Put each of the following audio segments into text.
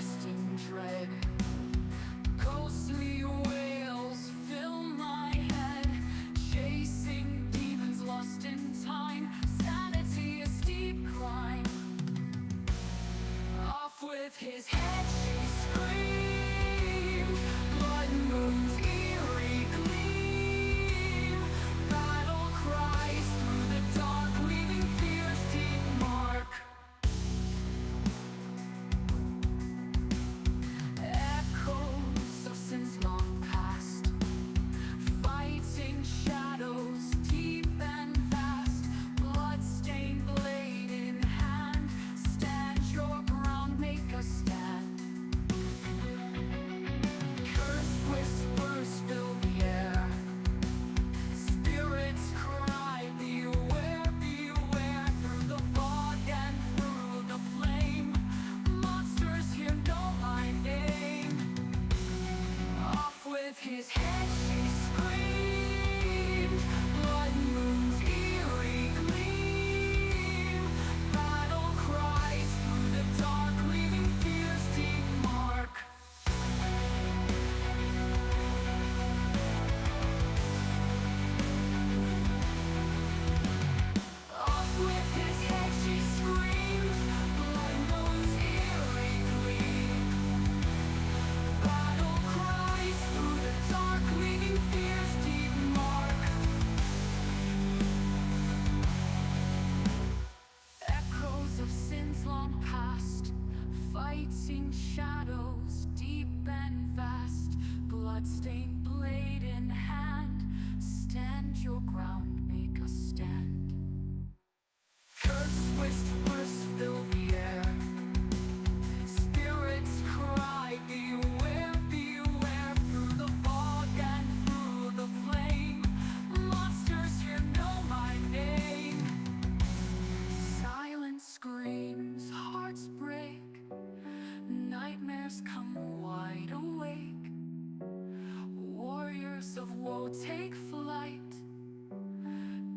lost in dread. Ghostly wails fill my head, chasing demons lost in time. Sanity a steep climb. Off with his head she screamed, blood moon's eerie gleam. Battle cries through the dark, leaving fear's deep mark. Echoes of sins long past, fighting shadows deep and vast. Blood-stained blade in hand, stand your ground, make a stand. Cursed whispers fill the air, spirits cry, beware, beware. Through the fog and through the flame, monsters here know my name. Off with his head she screamed, blood moon's eerie gleam. Battle cries through the dark, leaving fear's deep mark. Off with his head she screamed, blood moon's eerie gleam. Battle cries through the dark, leaving fear's deep mark. Echoes of sins long past, fighting shadows deep and vast. Bloodstained blade in hand, stand your ground, make a stand. Cursed whispers fill the air, spirits cry, beware, beware. Through the fog and through the flame, monsters here know my name. Silent screams, hearts break, nightmares come wide awake. Warriors of woe take flight,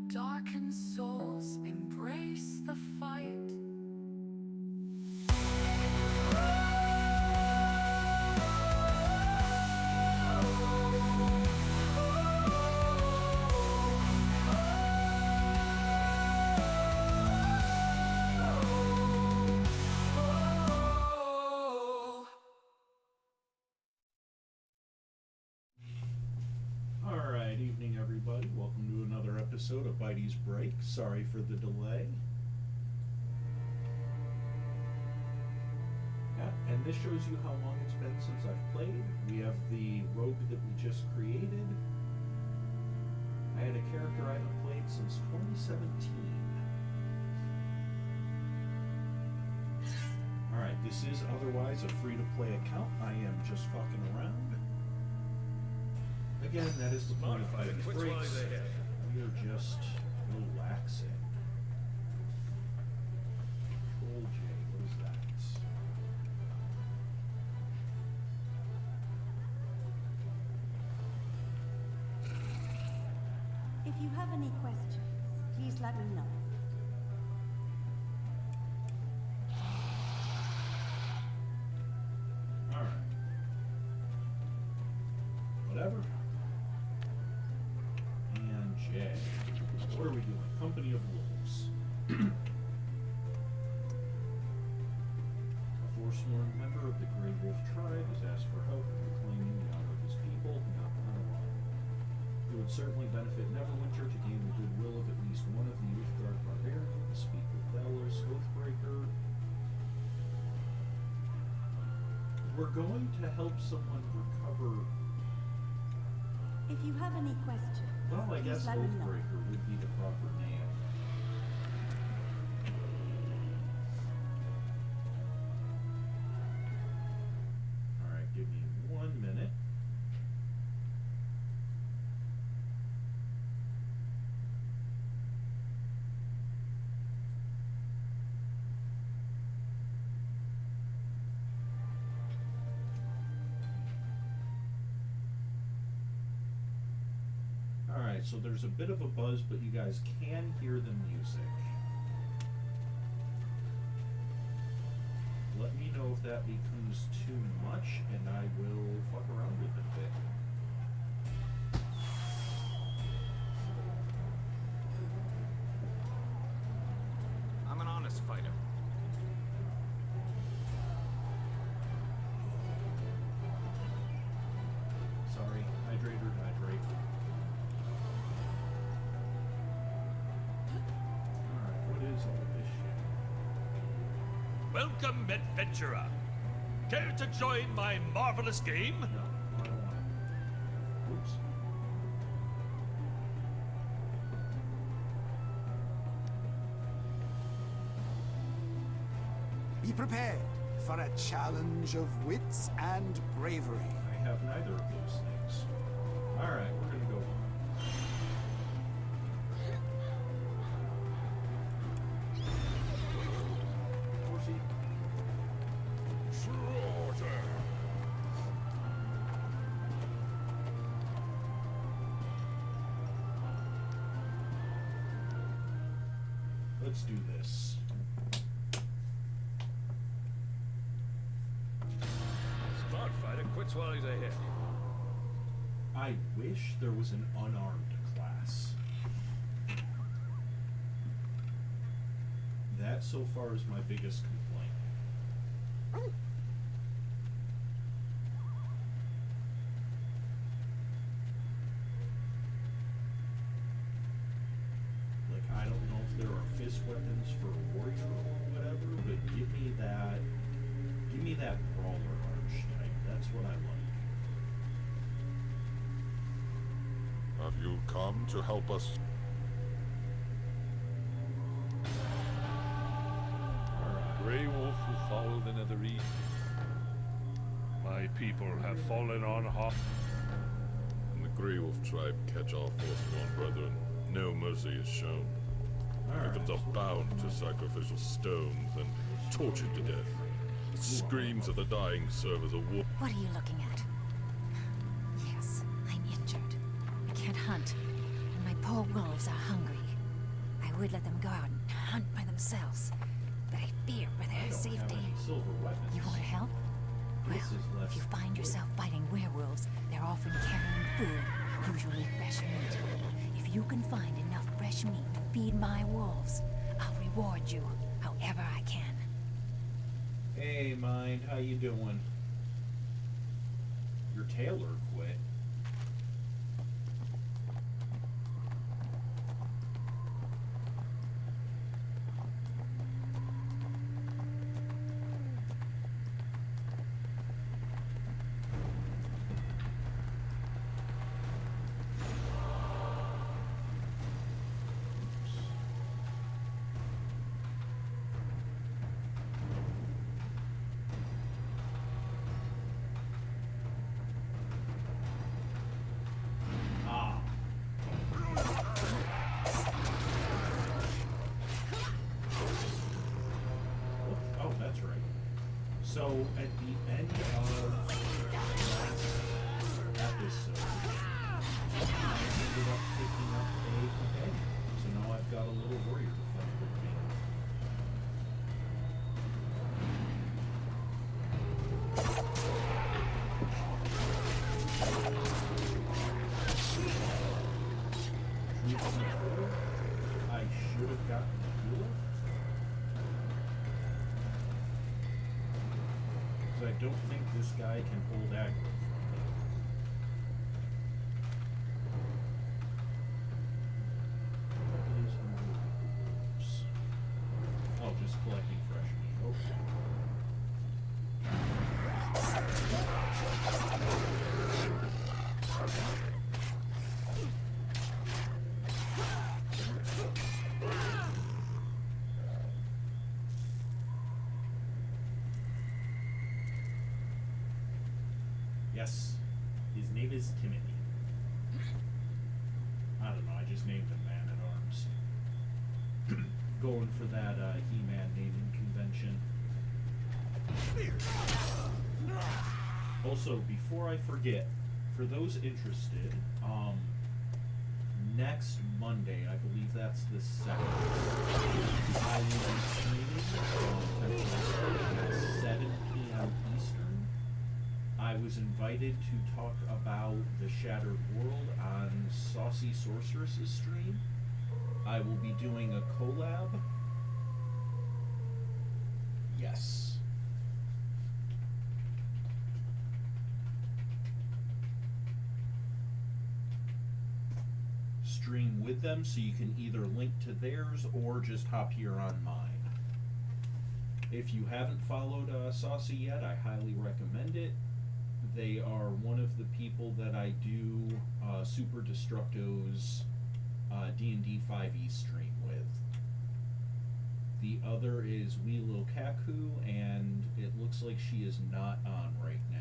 darkened souls embrace the fight. Alright, evening everybody. Welcome to another episode of Bitey's Break. Sorry for the delay. Yeah, and this shows you how long it's been since I've played. We have the rogue that we just created. I had a character I haven't played since 2017. Alright, this is otherwise a free-to-play account. I am just fucking around. Again, that is the point of Bitey's Breaks. We are just relaxing. Control J, what is that? If you have any questions, please let me know. Alright. Whatever. And J. What are we doing? Company of Wolves. A forsworn member of the Grey Wolf tribe has asked for help in reclaiming the honor of his people, not the Hunter. It would certainly benefit Neverwinter to gain the goodwill of at least one of the Youthguard barbarians, speak with Bellis, Oathbreaker. We're going to help someone recover. If you have any questions, Well, I please guess let me know. Oathbreaker would be the proper name. Alright, give me 1 minute. Alright, so there's a bit of a buzz, but you guys can hear the music. Let me know if that becomes too much, and I will fuck around with it a bit. I'm an honest fighter. Sorry, hydrate or hydrate. Alright, what is all this shit? Welcome, adventurer. Care to join my marvelous game? No, I don't want it. Oops. Be prepared for a challenge of wits and bravery. I have neither of those things. Alright, we're gonna go on. Horsey. Let's do this. Smart fighter quits while he's ahead. I wish there was an unarmed class. That so far is my biggest complaint. Like, I don't know if there are fist weapons for a warrior or whatever, but give me that brawler archetype. That's what I like. Have you come to help us? Alright. Grey wolf who followed the nether east. My people have fallen on hot. When the Grey Wolf tribe catch our forsworn brethren, no mercy is shown. Victims are bound to sacrificial stones and tortured to death. The screams of the dying serve as a war. What are you looking at? Yes, I'm injured. I can't hunt, and my poor wolves are hungry. I would let them go out and hunt by themselves, but I fear for I their don't have safety. any silver weapons. You want to help? This is Well, less if you find yourself fighting werewolves, they're often carrying food, usually fresh meat. If you can find enough fresh meat to feed my wolves, I'll reward you however I can. Hey, Mind, how you doing? Your tailor quit. Ah. Oh, that's right. So, at the end of last episode, I ended up picking up a companion. So now I've got a little warrior to fight with me. Troops control. I should have gotten the healer. Because I don't think this guy can hold aggro from me. What is my wolves? Oh, just collecting fresh meat. Okay. Yes, his name is Timothy. I don't know, I just named him Man at Arms. Going for that He-Man naming convention. Also, before I forget, for those interested, next Monday, I believe that's the 2nd, I will be streaming on Wednesday at 7 p.m. I was invited to talk about the Shattered World on Saucy Sorceress's stream. I will be doing a collab. Yes. Stream with them, so you can either link to theirs or just hop here on mine. If you haven't followed Saucy yet, I highly recommend it. They are one of the people that I do Super Destructo's D&D 5e stream with. The other is Wee Lil Kaku, and it looks like she is not on right now.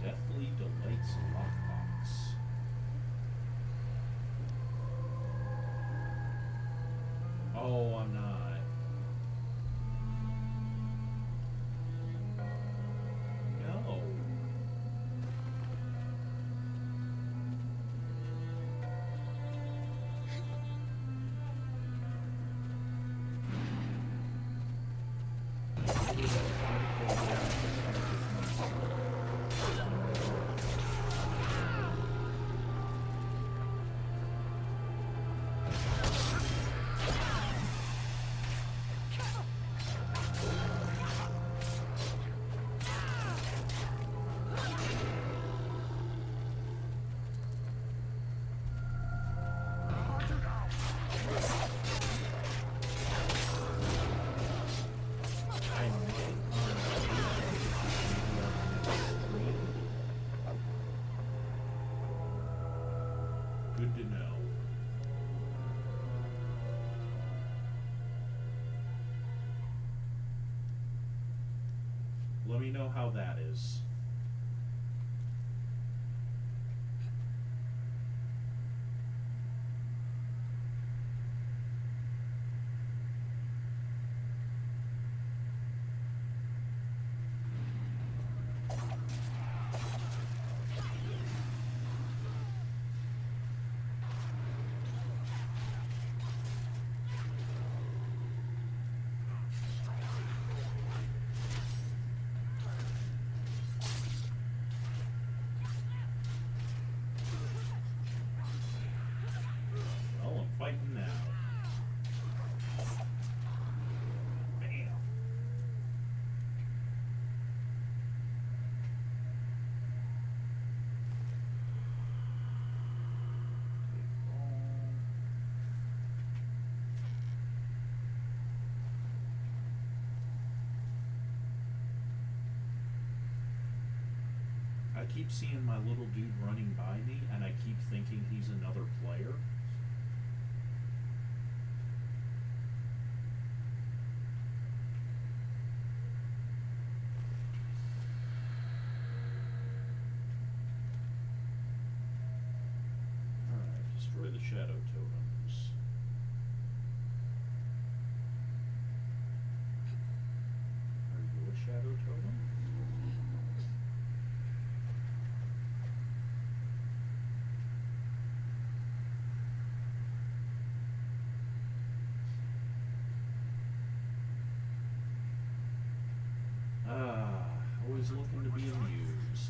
Deathly Delights Lockbox. Oh, I'm not. No. Good to know. Let me know how that is. Well, I'm fighting now. Bam. I keep seeing my little dude running by me, and I keep thinking he's another player. Alright, destroy the shadow totems. Are you a shadow totem? Always looking to be amused.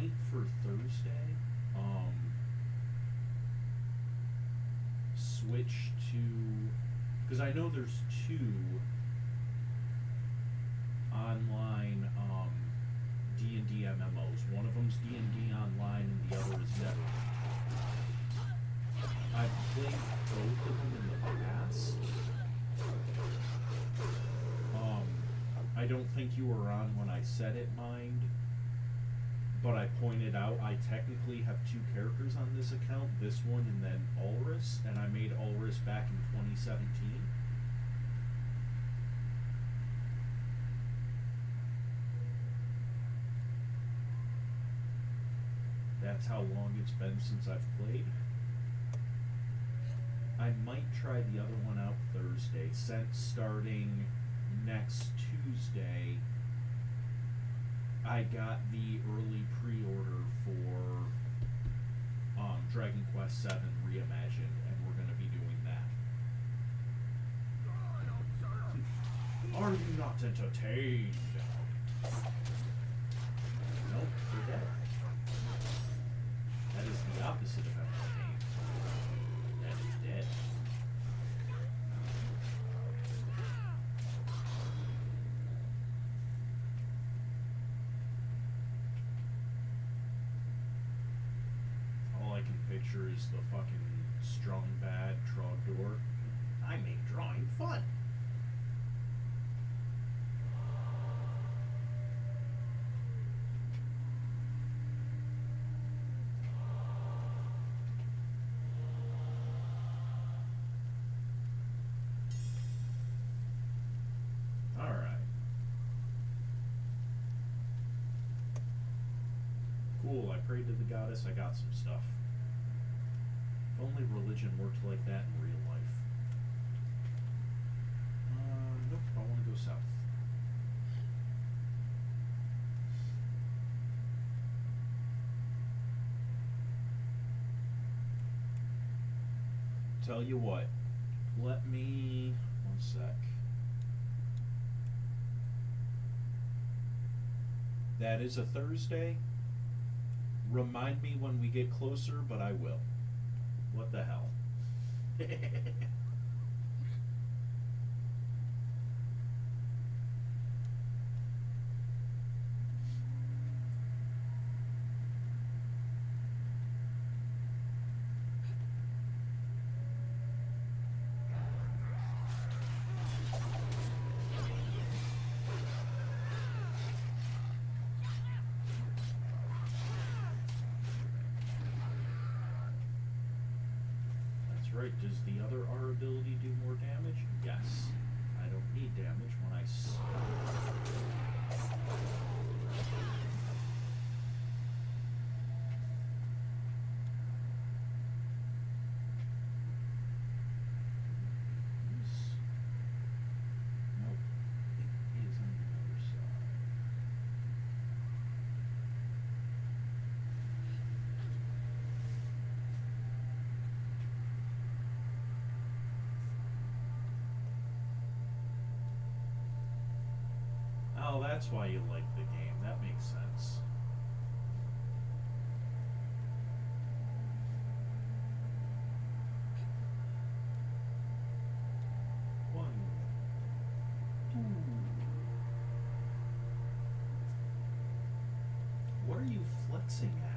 might for Thursday, switch to, because I know there's two online D&D MMOs. One of them's D&D Online and the other is Neverwinter. I've played both of them in the past. I don't think you were on when I said it, mind. But I pointed out I technically have two characters on this account, this one and then Ulrus, and I made Ulrus back in 2017. That's how long it's been since I've played. I might try the other one out Thursday, since starting next Tuesday, I got the early pre-order for Dragon Quest VII Reimagined, and we're going to be doing that. Are you not entertained? Nope, forget it. That is the opposite of entertained. That is dead. All I can picture is the fucking strong bad Trogdor. I make drawing fun. Cool, I prayed to the goddess, I got some stuff. If only religion worked like that in real life. Nope, I want to go south. Tell you what, let me, one sec. That is a Thursday. Remind me when we get closer, but I will. What the hell? Right, does the other R ability do more damage? Yes. I don't need damage when I Nope. It is on the other side. Oh, that's why you like the game. That makes sense. One, two. What are you flexing at?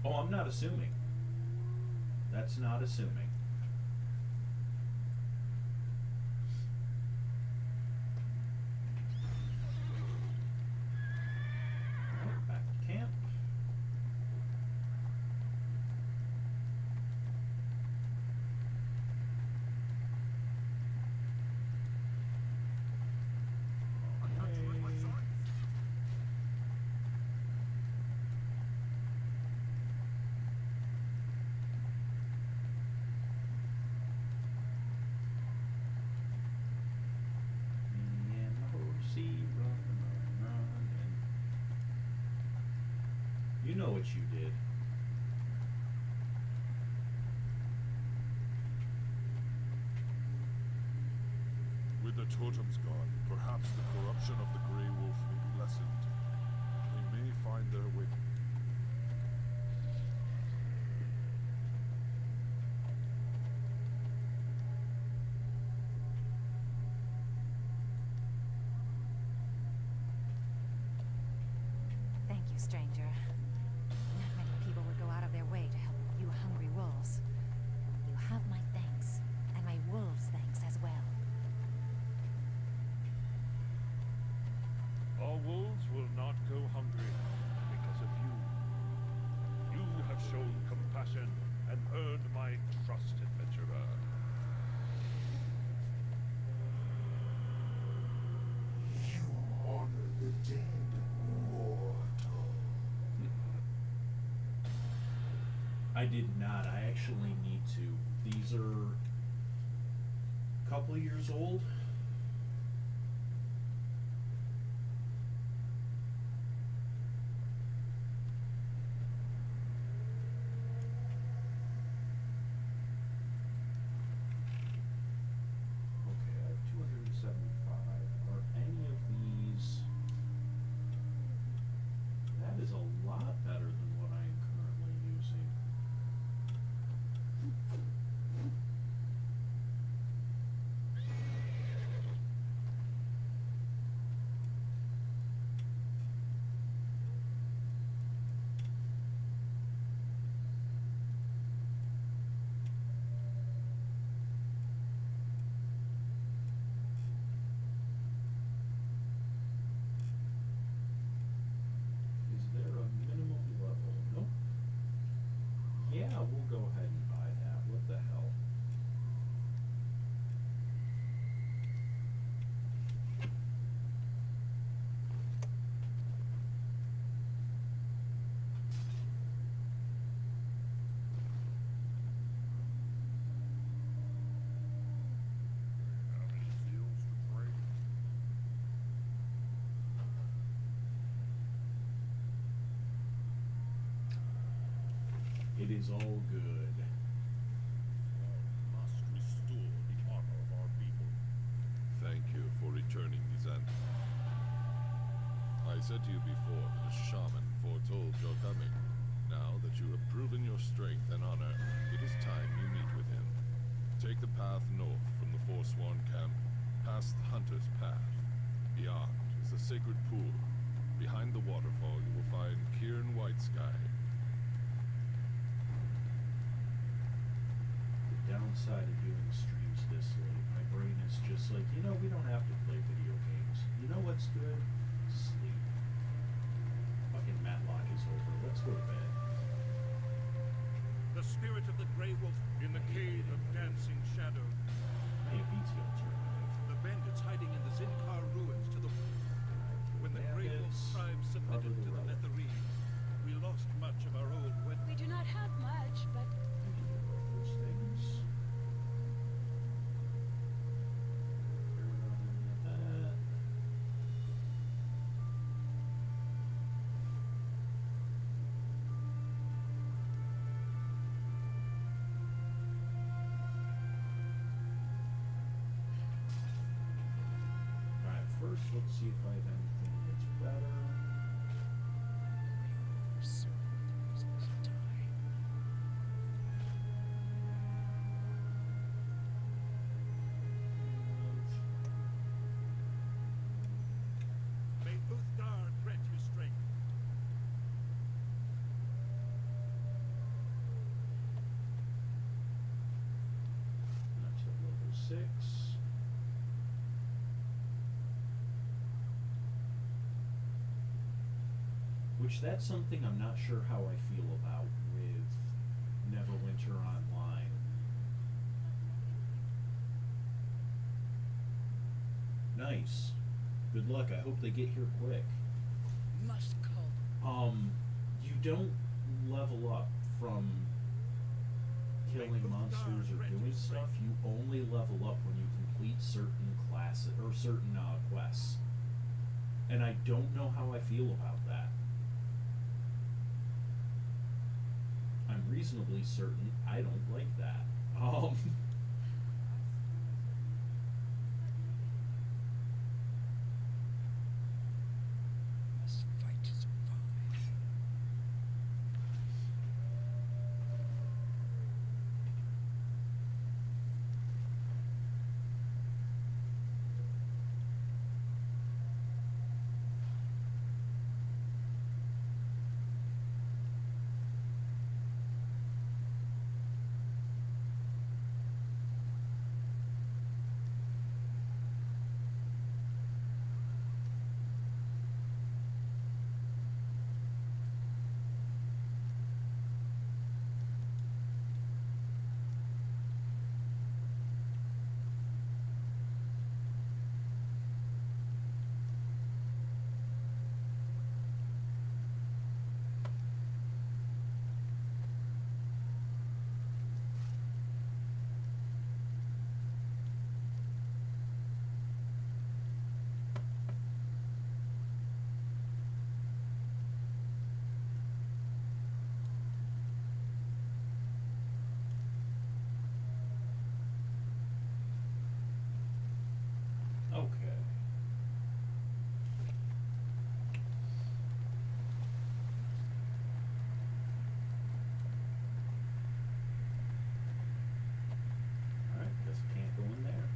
Oh, I'm not assuming. That's not assuming. Alright, back to camp. what you did. With the totems gone, perhaps the corruption of the Grey Wolf will be lessened. They may find their way. Thank you, stranger. Not many people would go out of their way to help you hungry wolves. You have my thanks, and my wolves' thanks as well. Our wolves will not go hungry because of you. You have shown compassion and earned my trust, adventurer. You honor the dead, mortal. I did not. I actually need to. These are a couple years old. Okay, I have 275. Are any of these... That is a lot better than what I am currently using. Is there a minimum level? Nope. Yeah, we'll go ahead and buy that. What the hell? How many seals to break? It is all good. Must restore the honor of our people. Thank you for returning these answers. I said to you before that a shaman foretold your coming. Now that you have proven your strength and honor, it is time you meet with him. Take the path north from the Forsworn camp, past the Hunter's Path. Beyond is the sacred pool. Behind the waterfall you will find Kieran Whitesky. The downside of doing streams this late, my brain is just like, you know, we don't have to play video games. You know what's good? Sleep. Fucking Matlock is over. Let's go to bed. The spirit of the Grey Wolf in the cave of dancing shadow. Hey, BT alternative. The bandits hiding in the Zinkar ruins to the... When the Grey Wolf Bandits, tribe submitted cover the to the road. Letharine, we lost much of our old wet... We do not have much, but Those things. That. Alright, first let's see if I have anything that's better. May Uthgar grant you strength. Not till level 6. Which that's something I'm not sure how I feel about with Neverwinter Online. Nice. Good luck. I hope they get here quick. must call. You don't level up from killing monsters or doing stuff. You only level up when you complete certain classes or certain quests. And I don't know how I feel about that. reasonably certain I don't like that. Must fight to survive. Okay. Alright, guess I can't go in there.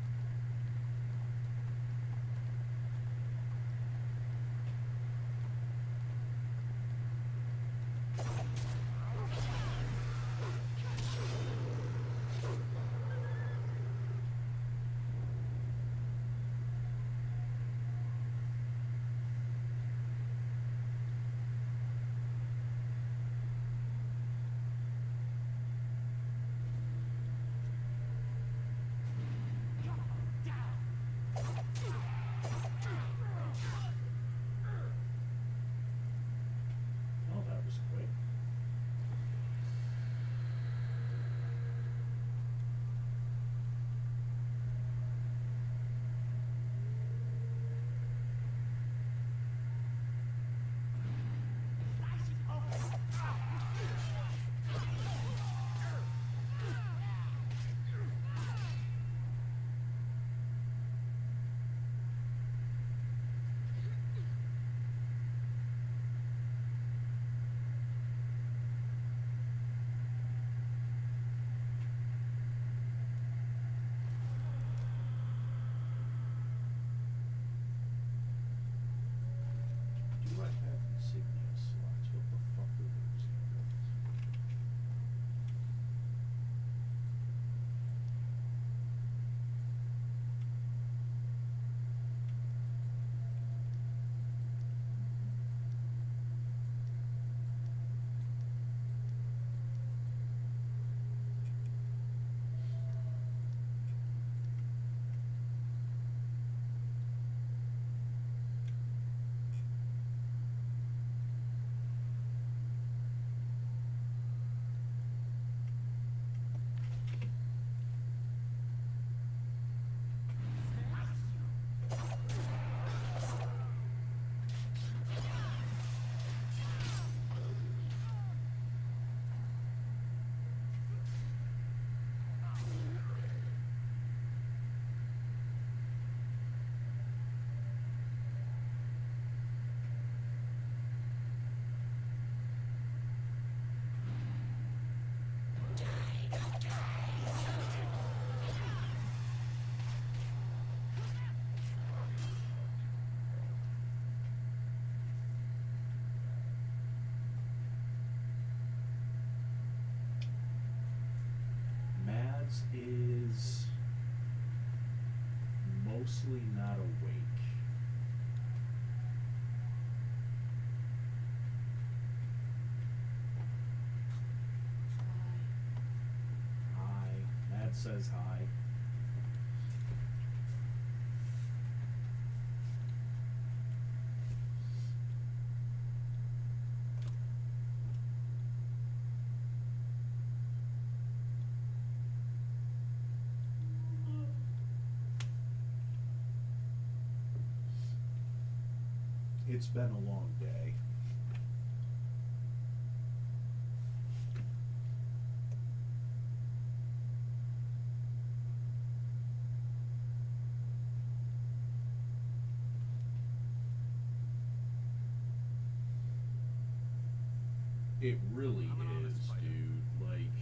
Oh, that was quick. Do I have insignia slots? What the fuck are those? Mads is mostly not awake. Hi. Mads says hi. It's been a long day. It really I'm an honest is, fighter. dude. Like,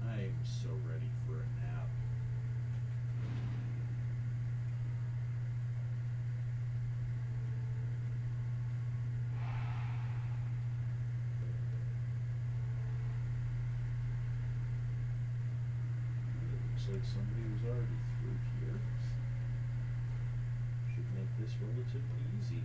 I am so ready for a nap. It looks like somebody was already through here. Should make this relatively easy.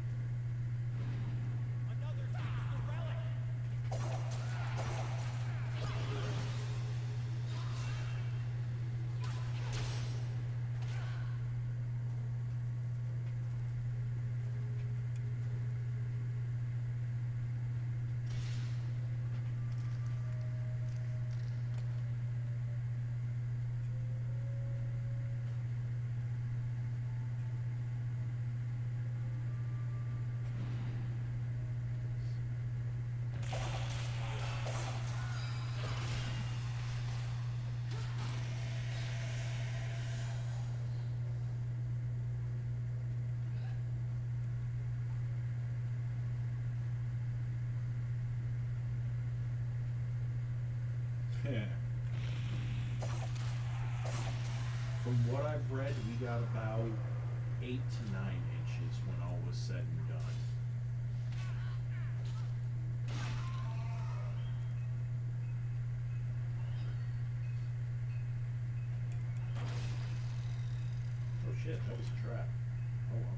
From what I've read, we got about 8 to 9 inches when all was said and done. Oh shit, that was a trap. Oh well.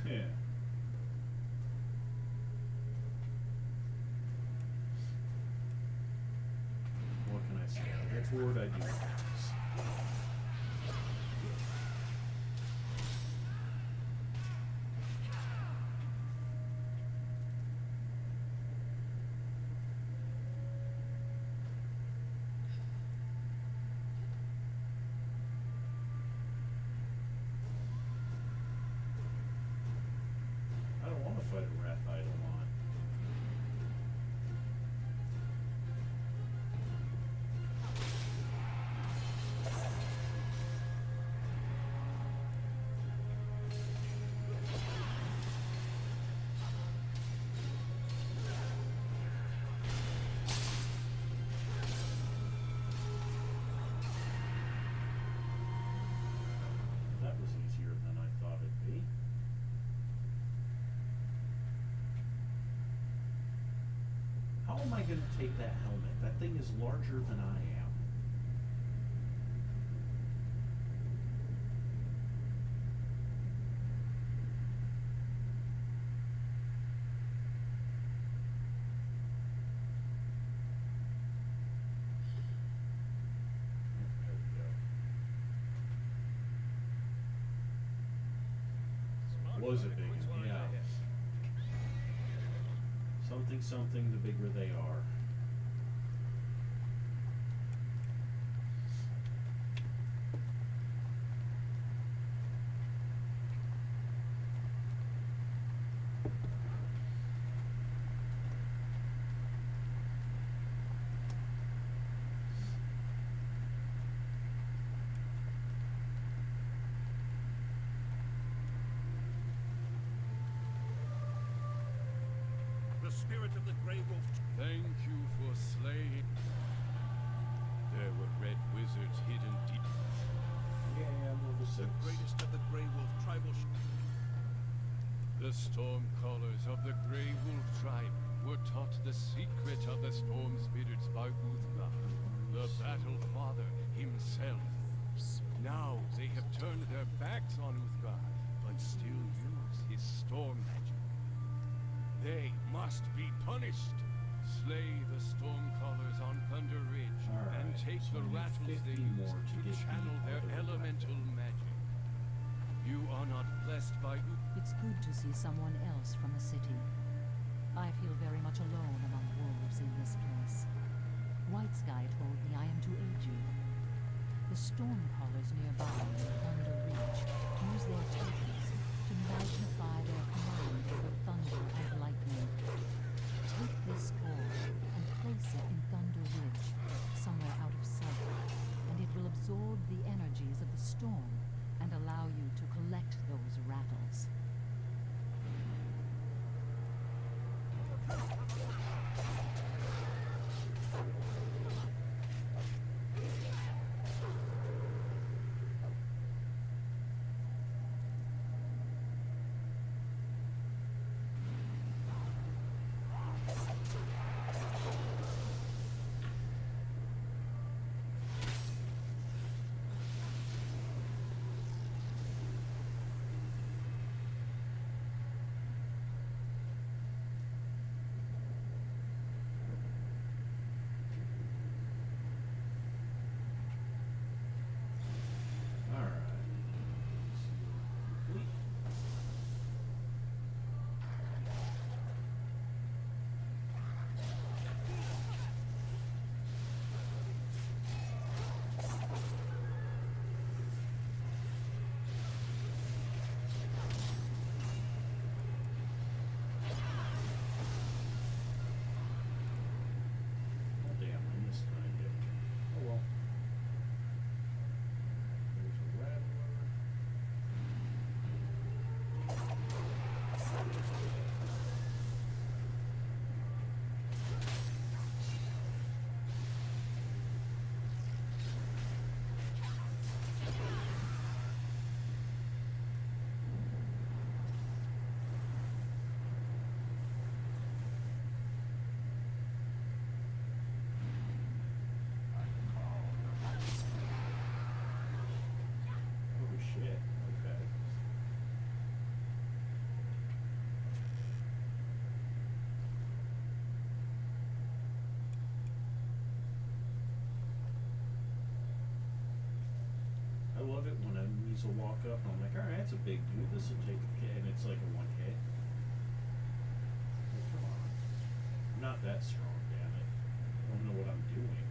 Yeah. What can I say? I get bored, I do things. I don't want to fight a wrath Eidolon. That was easier than I thought it'd be. How am I going to take that helmet? That thing is larger than I am. There we go. Was a big one, yeah. Something, the bigger they are. The spirit of the Grey Wolf. Thank you for slaying. There were red wizards hidden deep. Yeah, I'm level 6. The greatest of the Grey Wolf tribal. The Stormcallers of the Grey Wolf tribe were taught the secret of the storm spirits by Uthgar, the Battle Father himself. Now they have turned their backs on Uthgar, but still use his storm magic. They must be punished. Slay the Stormcallers on Thunder Ridge and Alright, take so the I need rattles 50 they use more to to get the channel their other elemental magic. You are not blessed by It's good to see someone else from the city. I feel very much alone among wolves in this place. White Sky told me I am to aid you. The Stormcallers nearby in Thunder Ridge use their tokens to magnify their command over thunder and lightning. Take this core and place it in Thunder Ridge, somewhere out of sight, and it will absorb the energies of the storm and allow you to collect those rattles. Alright. Complete. Oh damn, I missed an idea. Oh well. There's a rattler. Oh shit, okay. I love it when enemies will walk up and I'm like, alright, that's a big dude, this will take a hit, and it's like a 1 hit. Like, come on. I'm not that strong, damn it. I don't know what I'm doing.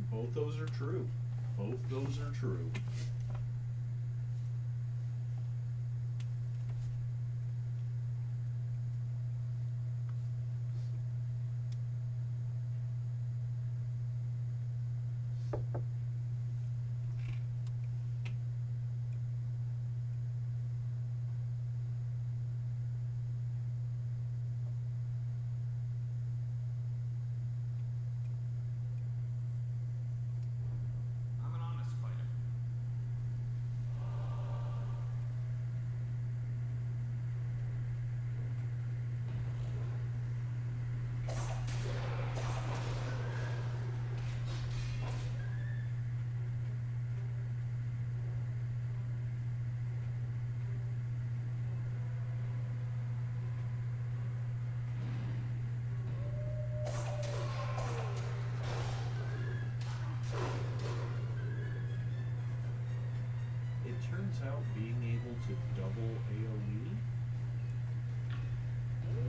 Both those are true. Both those are true. I'm an honest fighter. It turns out being able to double AoE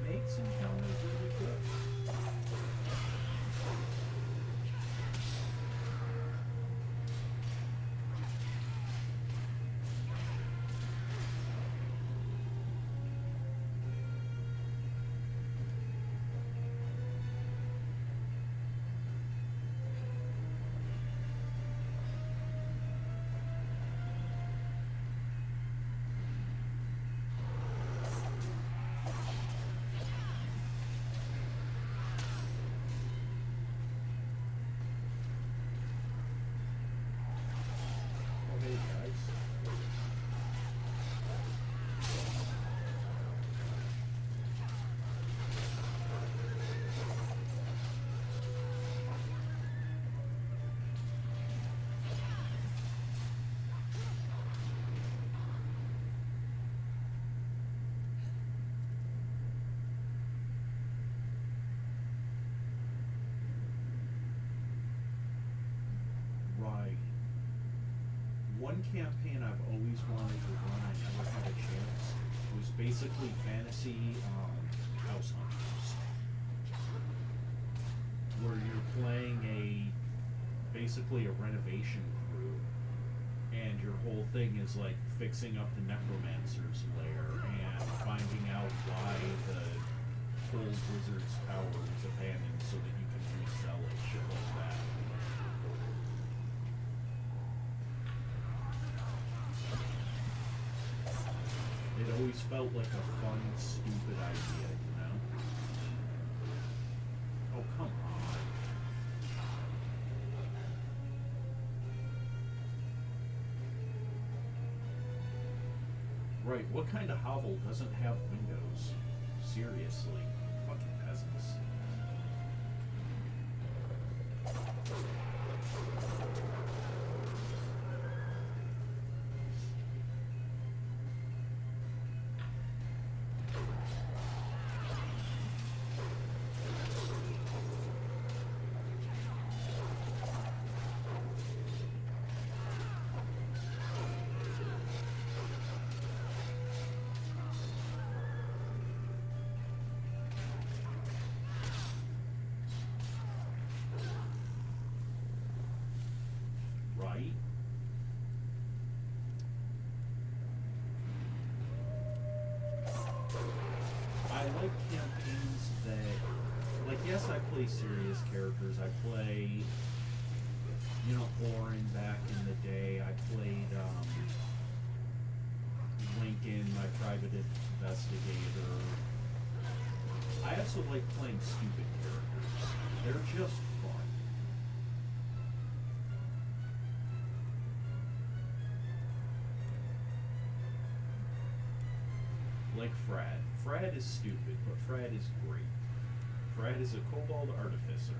makes encounters really good. Hey guys. Right. One campaign I've always wanted to run, I never had a chance, was basically fantasy house hunters. Where you're playing basically a renovation crew, and your whole thing is like fixing up the necromancer's lair and finding out why the old wizard's tower is abandoned so that you can resell it, shit like that. It always felt like a fun, stupid idea, you know? Oh, come on. Right, what kind of hovel doesn't have windows? Seriously, fucking peasants. Right? I like campaigns that, like, yes, I play serious characters. I play, you know, Orin back in the day. I played Lincoln, my private investigator. I also like playing stupid characters. They're just fun. Like Frad. Frad is stupid, but Frad is great. Frad is a kobold artificer.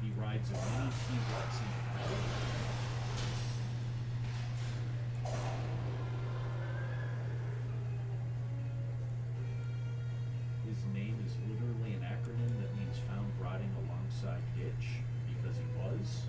He rides a mini T-Rex in hell. His name is literally an acronym that means found rotting alongside ditch, because he was.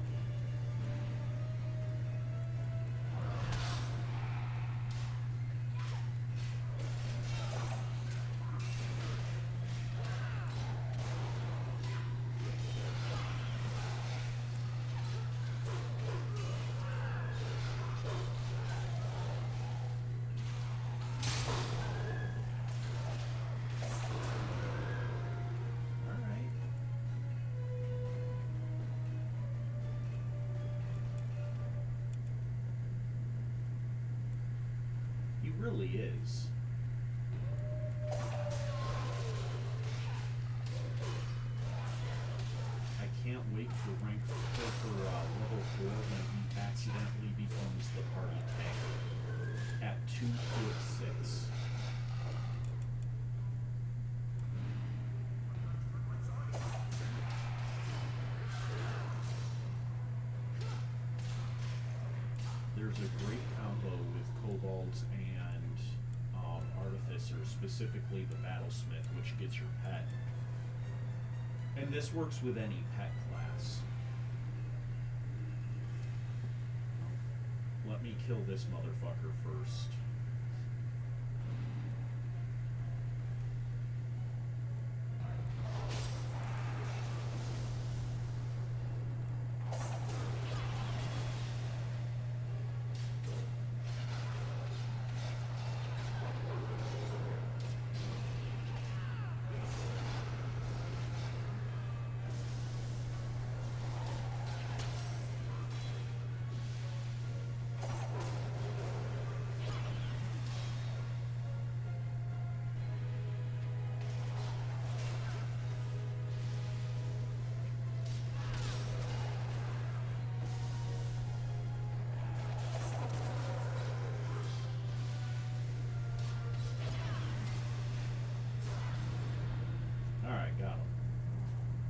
really is. I can't wait for level 4 when he accidentally becomes the party tank at 2 foot 6. There's a great combo with kobolds and artificers, specifically the battlesmith, which gets your pet. And this works with any pet class. Let me kill this motherfucker first.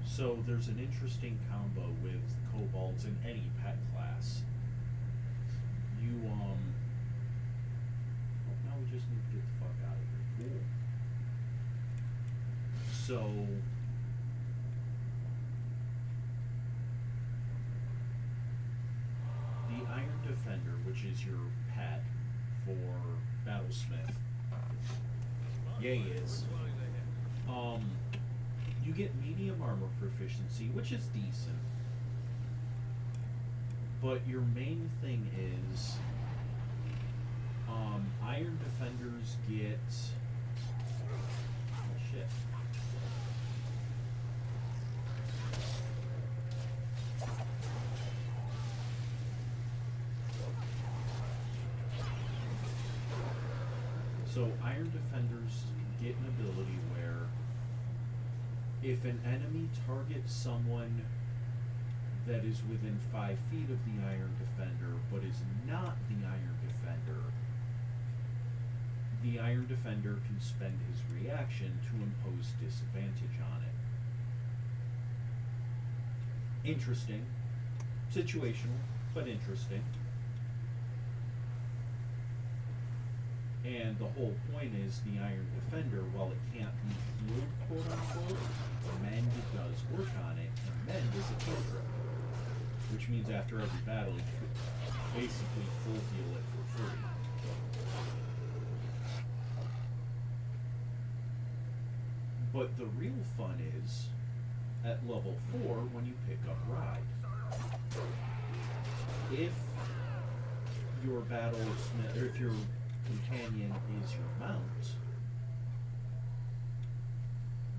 So there's an interesting combo with kobolds in any pet class. Well, now we just need to get the fuck out of here. Cool. So the Iron Defender, which is your pet for Battlesmith, you get medium armor proficiency, which is decent. But your main thing is Iron Defenders get shit. So Iron Defenders get an ability where if an enemy targets someone that is within 5 feet of the Iron Defender, but is not the Iron Defender can spend his reaction to impose disadvantage on it. Interesting. Situational, but interesting. And the whole point is the Iron Defender, while it can't be healed, quote unquote, Mend does work on it, and Mend is a cantrip. Which means after every battle, you could basically full heal it for free. But the real fun is at level 4 when you pick up Ride. If your battlesmith, or if your companion is your mount,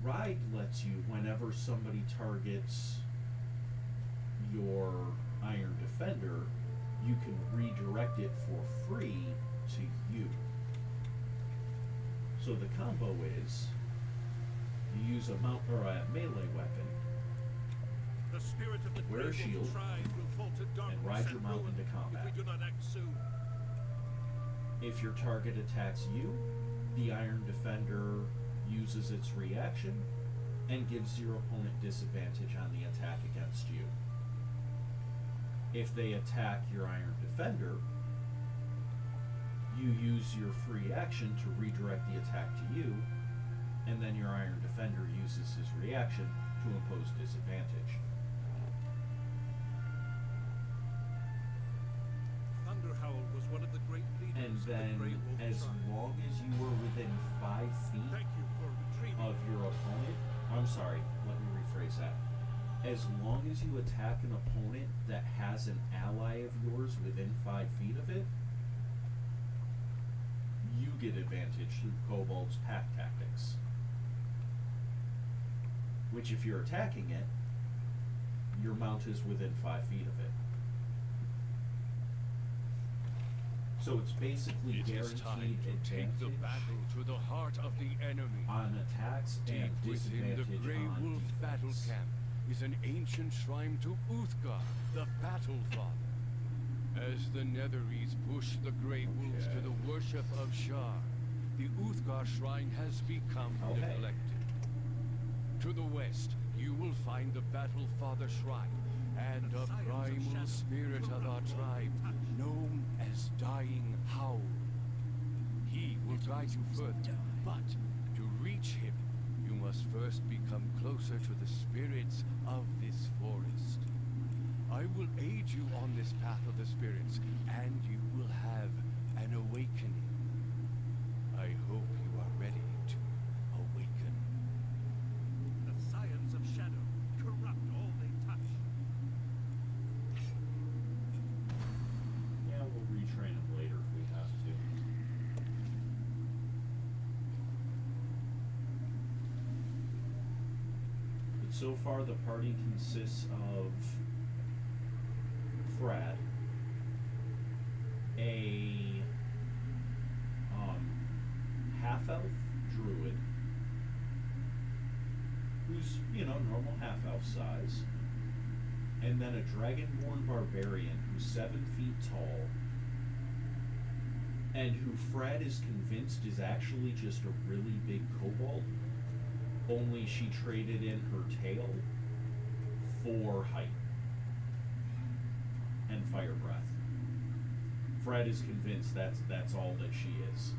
Ride lets you, whenever somebody targets your Iron Defender, you can redirect it for free to you. So the combo is you use a mount or a melee weapon, The spirit of the wear a Grey Wolf shield, tribe will fall to darkness and ride your mount ruin into combat. if we do not act soon. If your target attacks you, the Iron Defender uses its reaction and gives your opponent disadvantage on the attack against you. If they attack your Iron Defender, you use your free action to redirect the attack to you, and then your Iron Defender uses his reaction to impose disadvantage. Thunderhowl was one of the great leaders And of the then, Grey Wolf as tribe. long as you were within 5 feet Thank you for retrieving of your opponent, I'm sorry, let me rephrase that. As long as you attack an opponent that has an ally of yours within 5 feet of it, you get advantage through Kobold's pack tactics. Which, if you're attacking it, your mount is within 5 feet of it. So it's basically It is time guaranteed to take the advantage battle to the heart of the enemy. on attacks Deep and within the disadvantage Grey on Wolf battle defense. camp is an ancient shrine to Uthgar, the Battle Father. As the Netherese push the Grey Wolves to the worship of Shar, the Uthgar shrine has become neglected. To the west, you will find the Battle Father shrine and a primal spirit of our tribe known as Dying Howl. He will guide you further, but to reach him, you must first become closer to the spirits of this forest. I will aid you on this path of the spirits, and you will have an awakening. I hope you are ready to awaken. The science of shadow corrupt all they touch. Yeah, we'll retrain him later if we have to. But so far the party consists of Fred, a half-elf druid, who's, you know, normal half-elf size, and then a dragonborn barbarian who's 7 feet tall, and who Fred is convinced is actually just a really big kobold, only she traded in her tail for height and fire breath. Fred is convinced that's all that she is.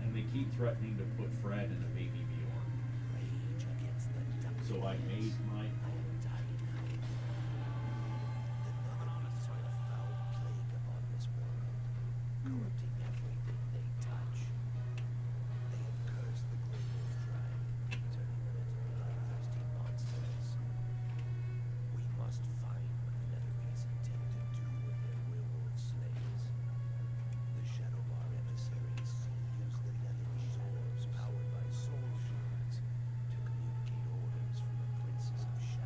And they keep threatening to put Fred in a baby Bjorn. Rage against the darkness. So I made my own. The Netherese are a foul plague upon this world, corrupting everything they touch. They have cursed the Grey Wolf tribe, turning them into bloodthirsty monsters. We must find what the Netherese intend to do with their werewolf slaves. The Shadowbar emissaries use the Netherese orbs powered by soul shards to communicate orders from the princes of shadow.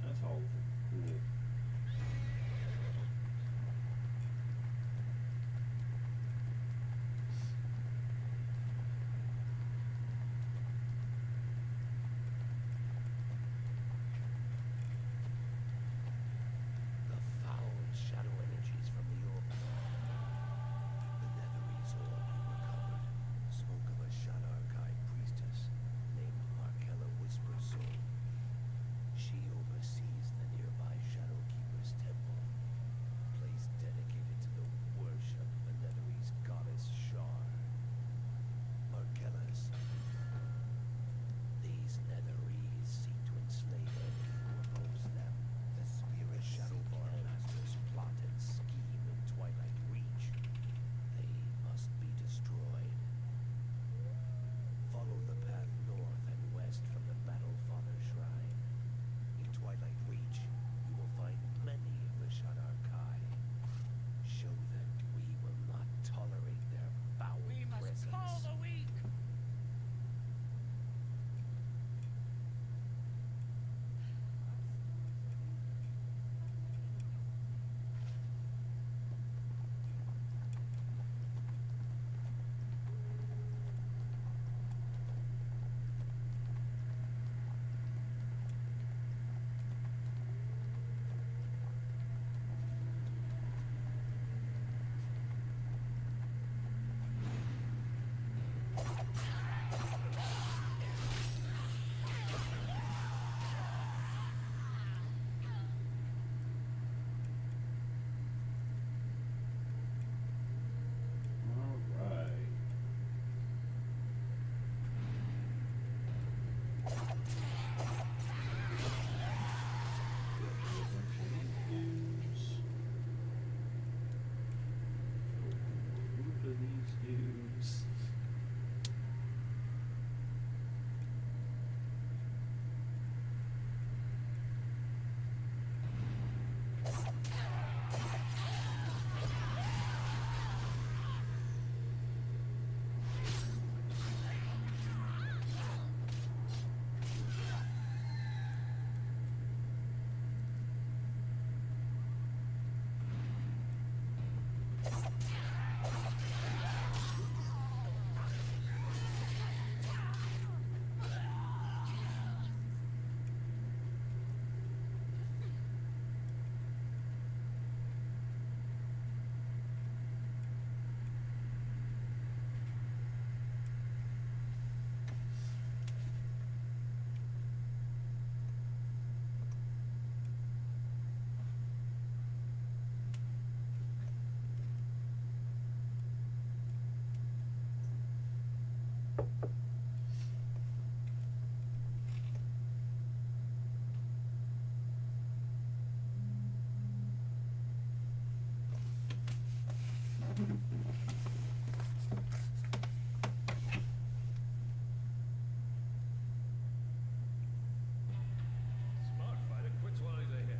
That's all cool. The foul shadow energies from the orb. The Netherese orb you recovered spoke of a Shadarkai priestess named Markella Whispersoul. She oversees the nearby Shadowkeeper's temple, a place dedicated to the worship of the Netherese goddess Shar. Markella's. These Netherese seek to enslave any who oppose them. The spirit Shadowborn masters plot and scheme in Twilight Reach. They must be destroyed. Follow the path north and west from the Battlefather Shrine. In Twilight Reach, you will find many of the Shadarkai. Show them we will not tolerate their foul presence. weak. Alright. Group of these dudes. Smart fighter quits while he's ahead.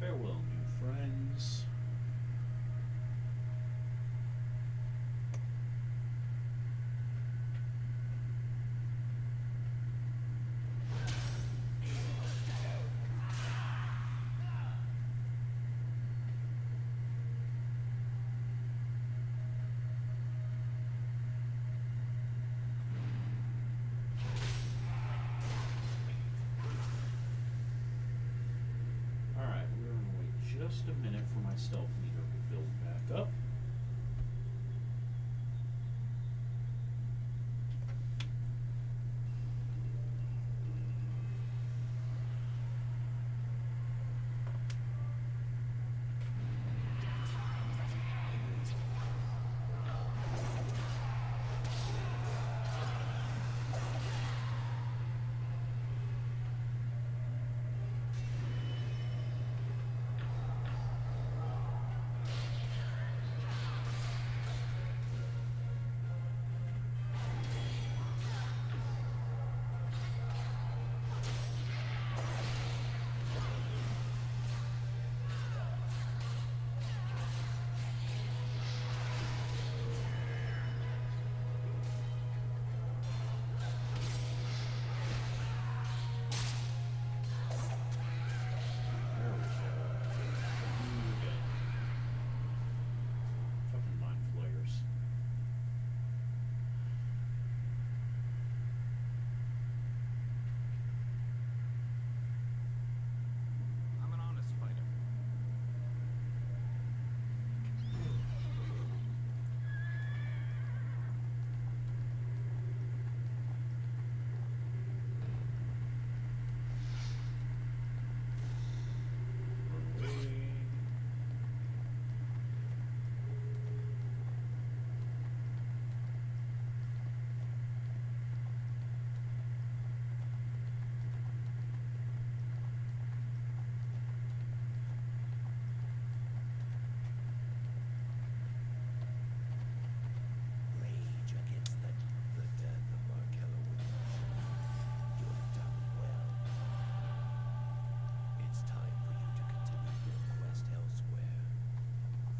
Farewell, new friends. Alright, we're gonna wait just a minute for my stealth meter to build back up. There we go. Fucking mind flayers. I'm an honest fighter. Rage against the death of Markello witness. You have done well. It's time for you to continue your quest elsewhere.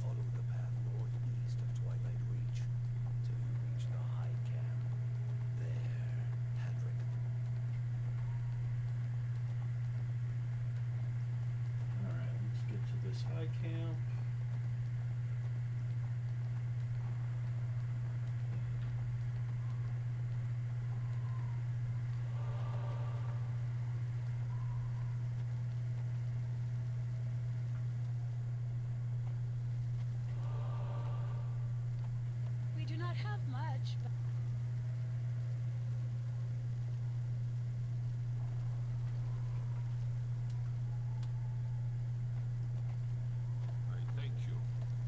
Follow the path northeast of Twilight Reach till you reach the high camp. There, Hadrick. Alright, let's get to this high camp. We do not have much, but I thank you.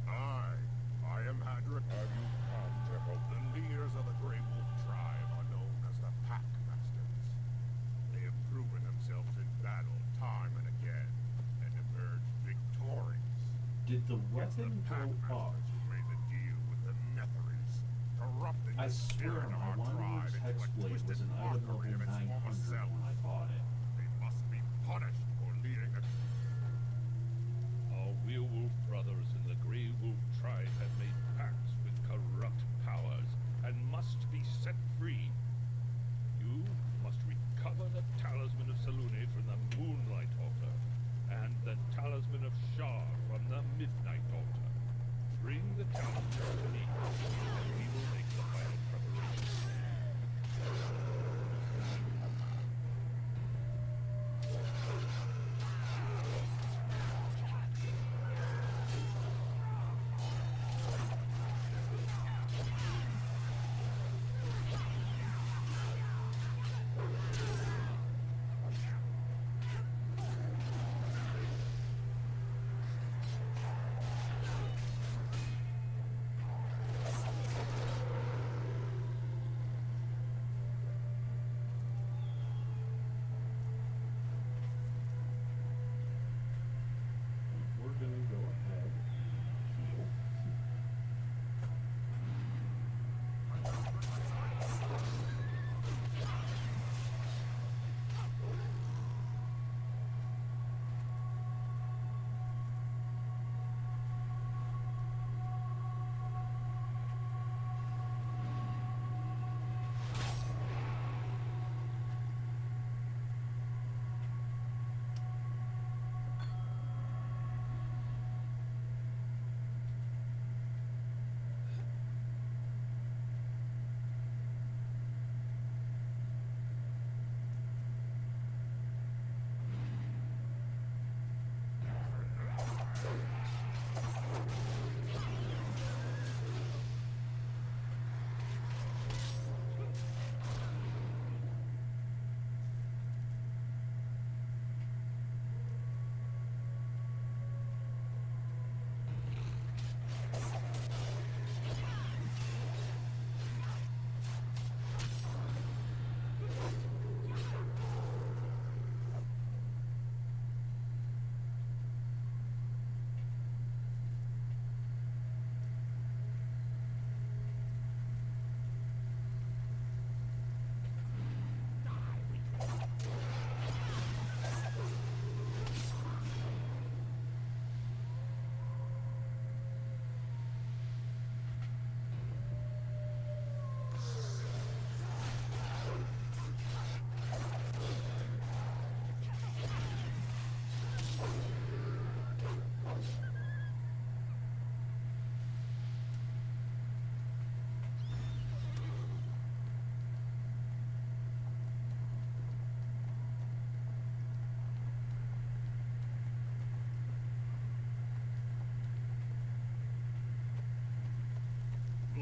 I am Hadrick. Have you come to help The leaders of the Grey Wolf tribe are known as the Pack Masters. They have proven themselves in battle time and again, and emerged victorious. Did the It's the weapon Pack go up? Masters who made the deal with the Netherese, corrupting I the swear spirit of my our one tribe use into a hexblade was twisted an item mockery level of its former 900 self. when I bought it. They must be punished for leading a... Our werewolf brothers in the Grey Wolf tribe have made pacts with corrupt powers and must be set free. You must recover the talisman of Selune from the Moonlight Altar, and the talisman of Shar from the Midnight Altar. Bring the talisman to me, and we will make the final preparations.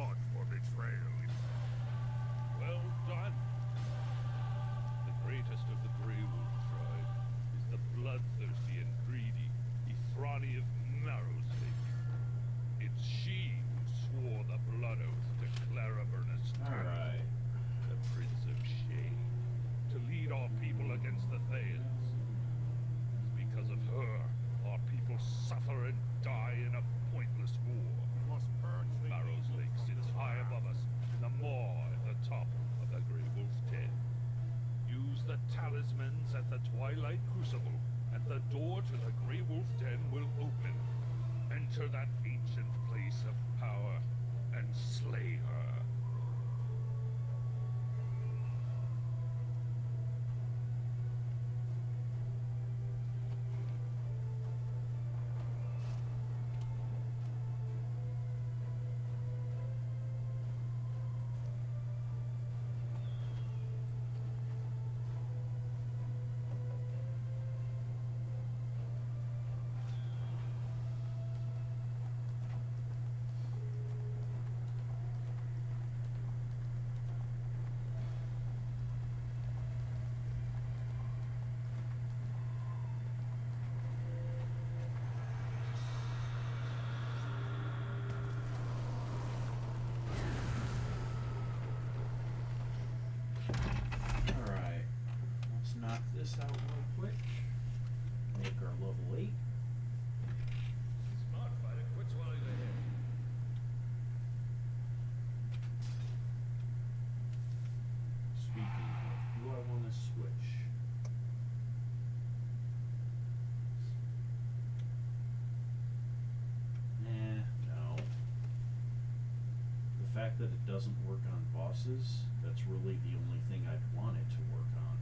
blood for betrayal. Well done. The greatest of the Grey Wolf tribe is the bloodthirsty and greedy Ithrani of Marrowslake. It's she who swore the blood oath to Clarabernus Alright. the Prince of Shade, to lead our people against the Thanes. It's because of her our people suffer and die in a pointless war. We must purge the Marrow's evil Lake from sits this high land. above us, in the maw at the top of the Grey Wolf's Den. Use the talismans at the Twilight Crucible, and the door to the Grey Wolf Den will open. Enter that ancient place of power and slay her. Alright. Let's knock this out real quick. Make our level 8. Smart fighter quits while he's ahead. Speaking of, who I want to switch? No. The fact that it doesn't work on bosses, that's really the only thing I'd want it to work on.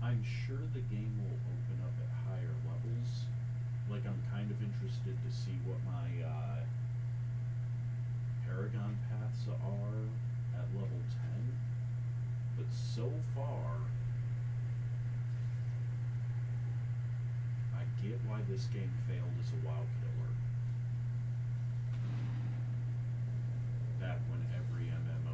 I'm sure the game will open up at higher levels. Like, I'm kind of interested to see what my Paragon paths are at level 10. But so far, I get why this game failed as a WoW killer. Back when every MMO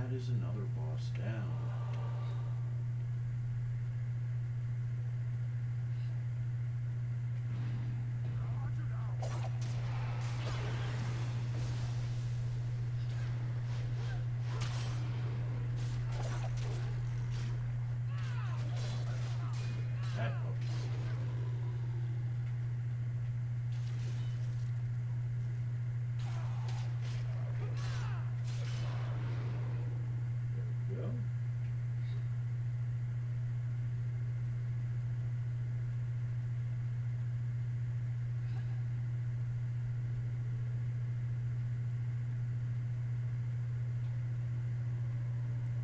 That is another boss down. That puppy. There we go.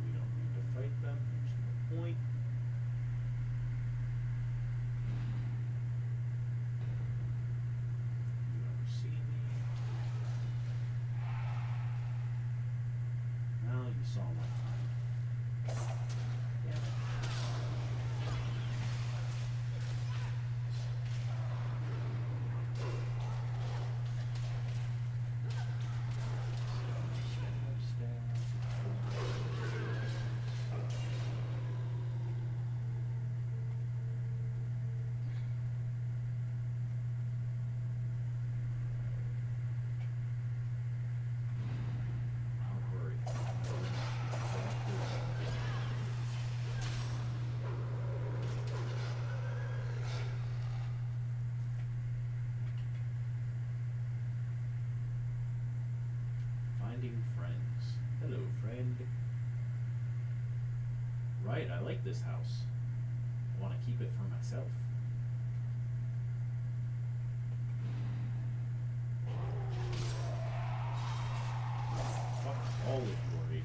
We don't need to fight them. There's no point. You don't see me. Now you saw my friend. Damn it. I'll hurry. Finding friends. Hello, friend. Right, I like this house. I want to keep it for myself. Fuck all of your HP.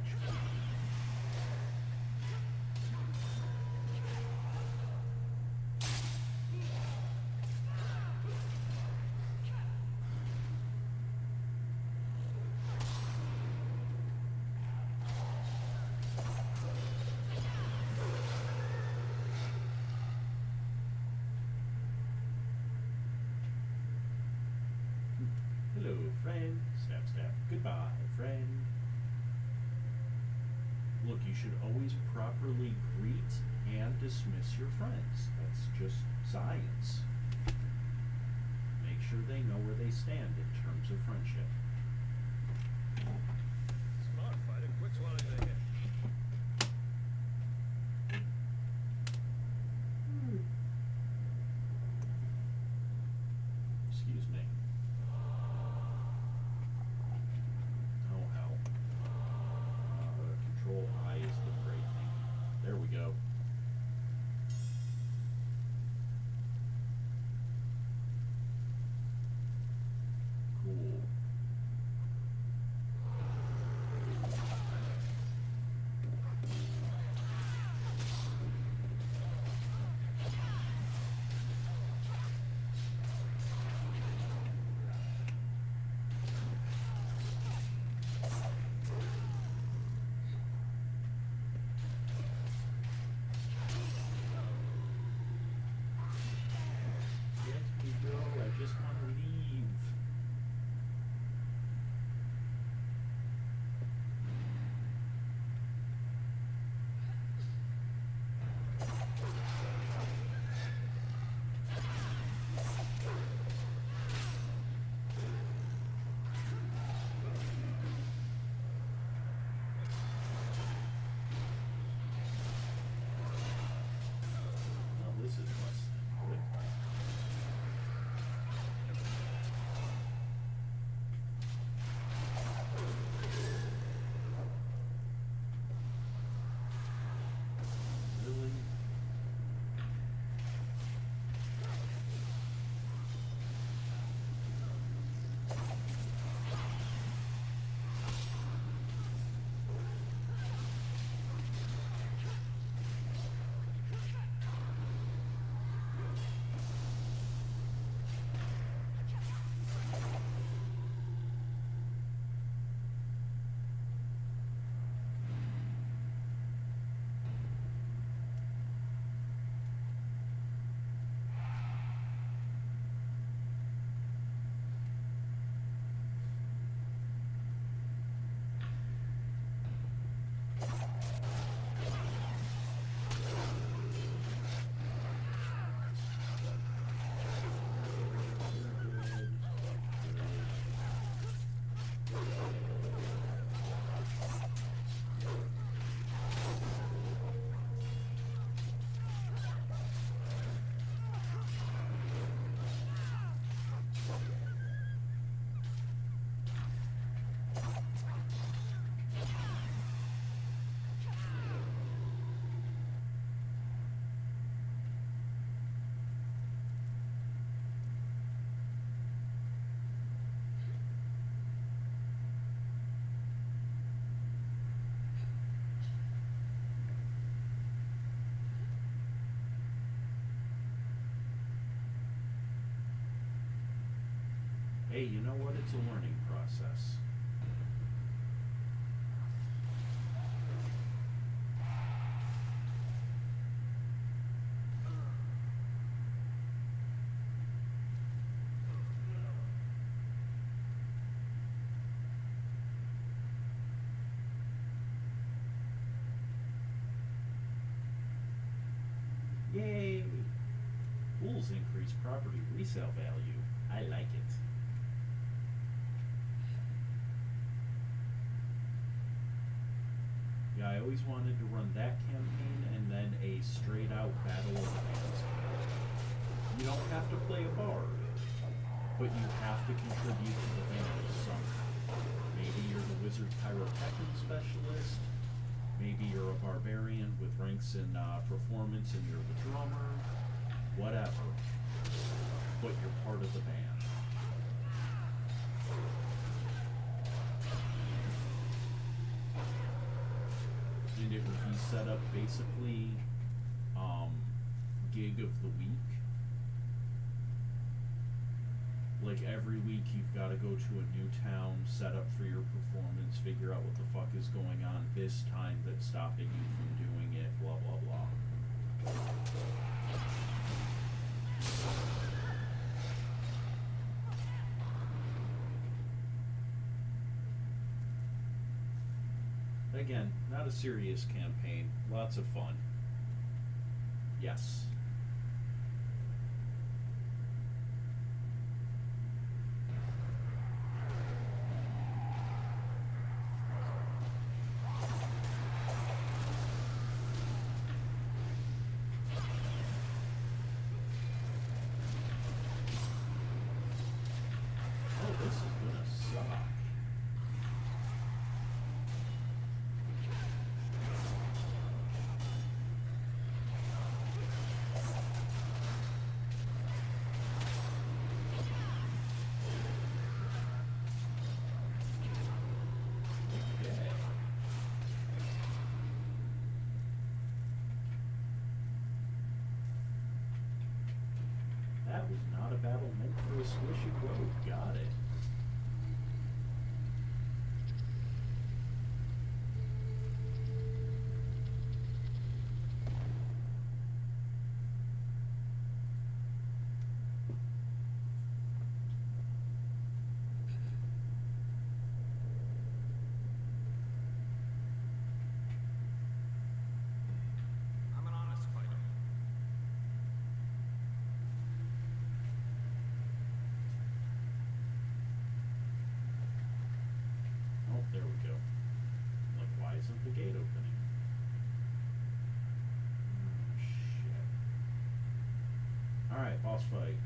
Hello, friend. Stab, stab. Goodbye, friend. Look, you should always properly greet and dismiss your friends. That's just science. Make sure they know where they stand in terms of friendship. Smart fighter quits while he's ahead. Excuse me. Oh, hell. Control I is the great thing. There we go. Cool. Hey, you know what? It's a learning process. Yay! Pools increase property resale value. I like it. Yeah, I always wanted to run that campaign and then a straight out Battle of the Bands campaign. You don't have to play a bard, but you have to contribute to the band somehow. Maybe you're the wizard pyrotechnic specialist. Maybe you're a barbarian with ranks in performance and you're the drummer. Whatever. But you're part of the band. And it would be set up basically gig of the week. Like every week you've got to go to a new town, set up for your performance, figure out what the fuck is going on this time that's stopping you from doing it, blah blah blah. Again, not a serious campaign, lots of fun. Yes. Oh, this is gonna suck. Okay. That was not a battle meant for a squishy road. Got it. I'm an honest fighter. Oh, there we go. Like, why isn't the gate opening? Oh, shit. Alright, boss fight.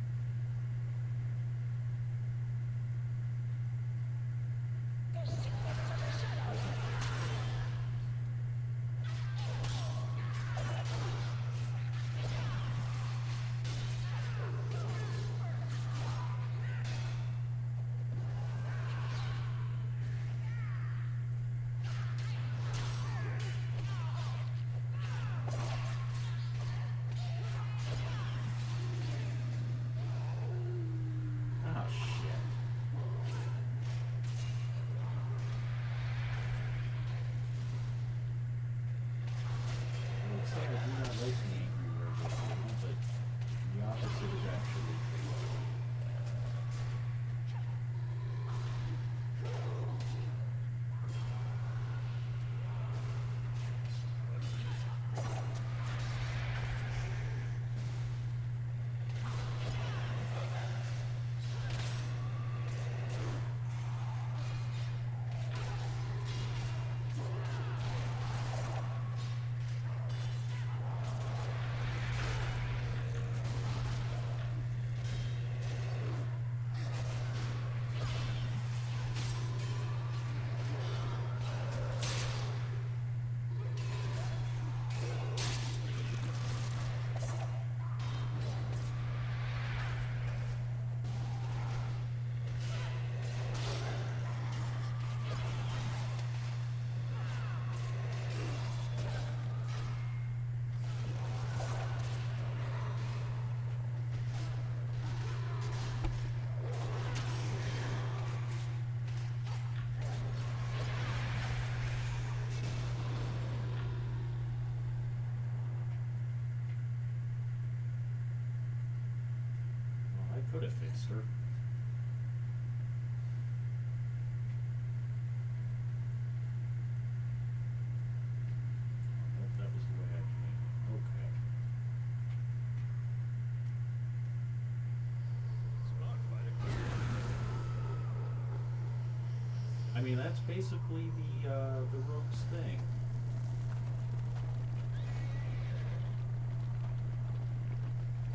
have fixed her. Oh, that was the way I came. Okay. I mean, that's basically the rogue's thing.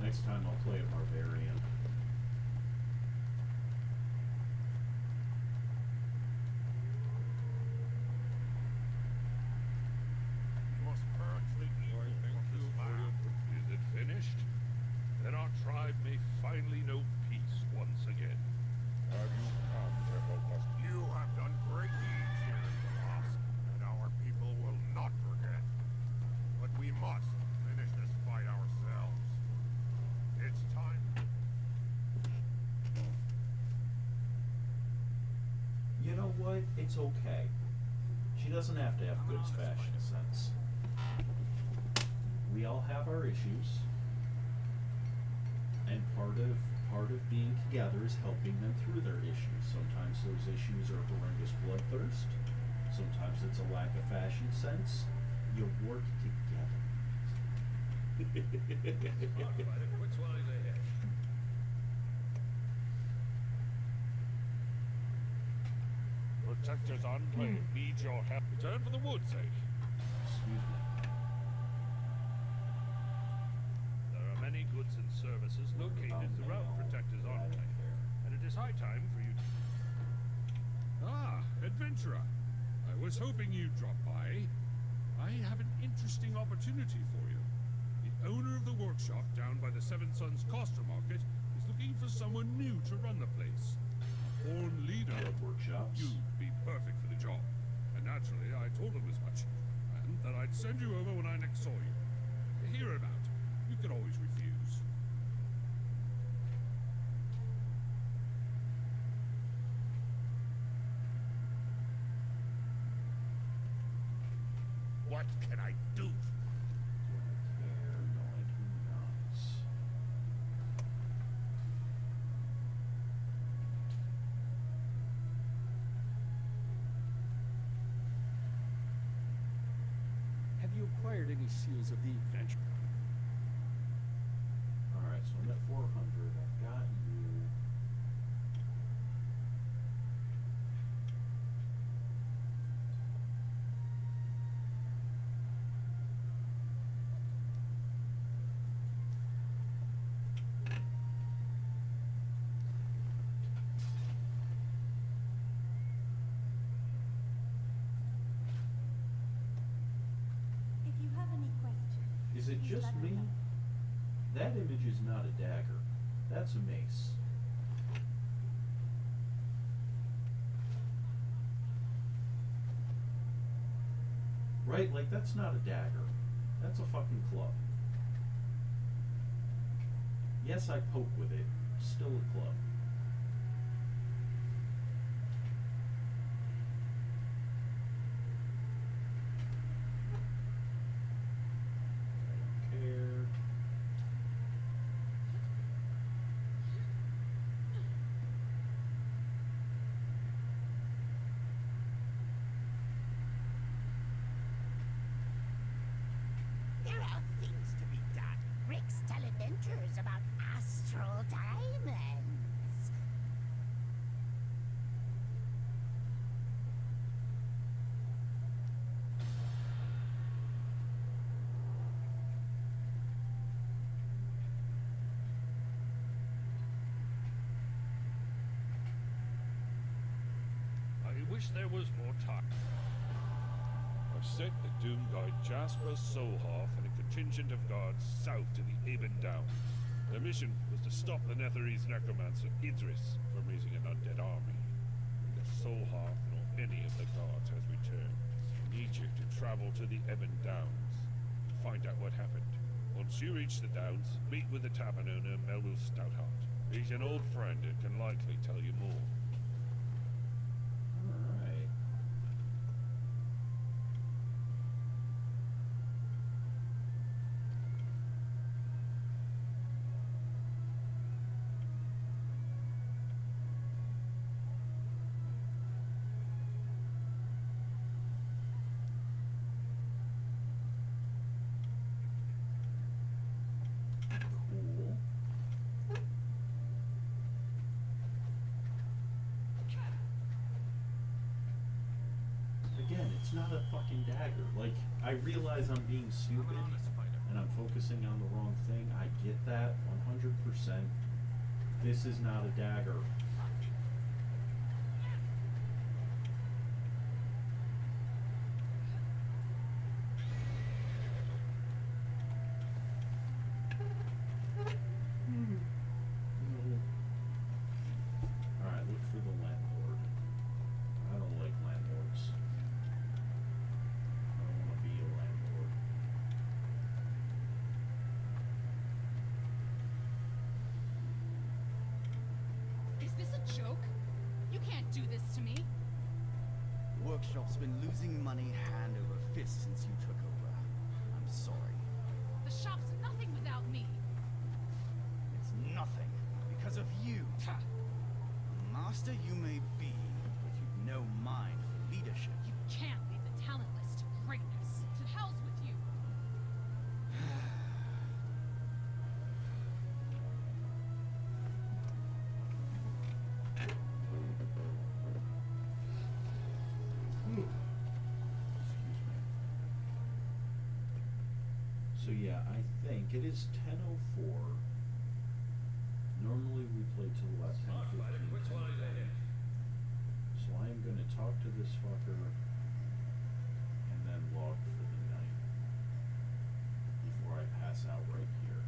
Next time I'll play a barbarian. You must purge the evil from this land. Is it finished? Then our tribe may finally know peace once again. Have you come to help us? You have done great deeds here in the lost, and our people will not forget. But we must finish this fight ourselves. It's time. You know what? It's okay. She doesn't have to have good fashion sense. We all have our issues. And part of being together is helping them through their issues. Sometimes those issues are horrendous bloodthirst. Sometimes it's a lack of fashion sense. You work together. Which one is ahead? Protectors Enclave needs your help. Return for the woods, eh? Excuse me. There are many goods and services located throughout Protectors Enclave, and it is high time for you to... Ah, adventurer. I was hoping you'd drop by. I have an interesting opportunity for you. The owner of the workshop down by the Seven Sons Coster Market is looking for someone new to run the place. A born leader. Workshops. You'd be perfect for the job. And naturally, I told him as much. And that I'd send you over when I next saw you. Hear him out. You could always refuse. What can I do? Do I care? No, I do not. Have you acquired any seals of the adventure? Alright, so I'm at 400. I've got you. If you have any questions, Is it please just let me? know. That image is not a dagger. That's a mace. Right? Like, that's not a dagger. That's a fucking club. Yes, I poke with it. Still a club. I don't care. There are things to be done. Ricks tell adventures about astral diamonds. I wish there was more time. I've sent the Doom Guide Jasper, Solharth, and a contingent of guards south to the Eben Downs. Their mission was to stop the Netherese necromancer Idris from raising an undead army. Neither Solharth nor any of the guards has returned. I need you to travel to the Eben Downs and find out what happened. Once you reach the Downs, meet with the tavern owner Melville Stoutheart. He's an old friend and can likely tell you more. Alright. again, it's not a fucking dagger. Like, I realize I'm being stupid and I'm focusing on the wrong thing. I get that 100%. This is not a dagger. Alright, look for the landlord. I don't like landlords. I don't want to be a landlord. Is this a joke? You can't do this to me. The workshop's been losing money hand over fist since you took over. I'm sorry. The shop's nothing without me. It's nothing because of you. A master you may be, but you've no mind for leadership. You can't lead the talentless to greatness. To hell's with you. Excuse me. So yeah, I think it is 10:04. Normally we play till about 10:15. 10:30. So I am gonna talk to this fucker and then log for the night before I pass out right here.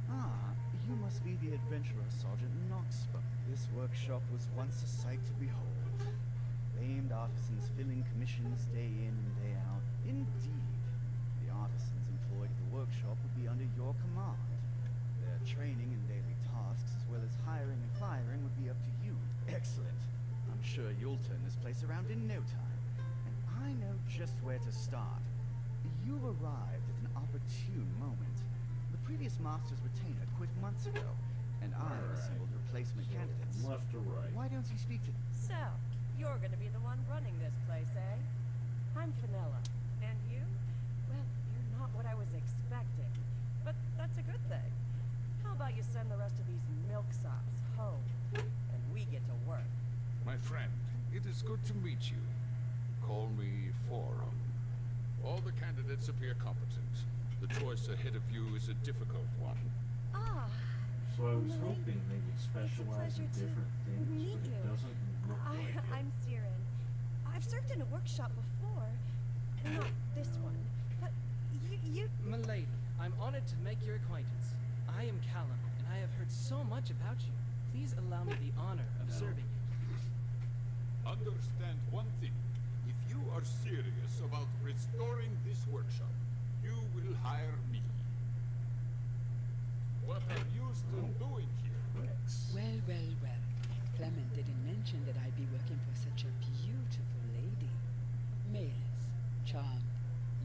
Ah, you must be the adventurer Sergeant Knoxbone. This workshop was once a sight to behold. Famed artisans filling commissions day in and day out. Indeed, the artisans employed at the workshop would be under your command. Their training and daily tasks, as well as hiring and firing, would be up to you. Excellent. I'm sure you'll turn this place around in no time. And I know just where to start. You arrived at an opportune moment. The previous master's retainer quit months ago, and I assembled replacement candidates. Left to right. Why don't you speak to... So, you're gonna be the one running this place, eh? I'm Fenella. And you? Well, you're not what I was expecting. But that's a good thing. How about you send the rest of these milksops home, and we get to work? My friend, it is good to meet you. Call me Forum. All the candidates appear competent. The choice ahead of you is a difficult one. Ah. So I was hoping they would specialize in different things, meet but it you. doesn't look like it. I'm Siren. I've served in a workshop before. Not this one, but you... Milady, I'm honored to make your acquaintance. I am Callum, and I have heard so much about you. Please allow me the honor of serving you. Understand one thing. If you are serious about restoring this workshop, you will hire me. What are you still doing here? Well, well, well. Clement didn't mention that I'd be working for such a beautiful lady. Malis, charmed,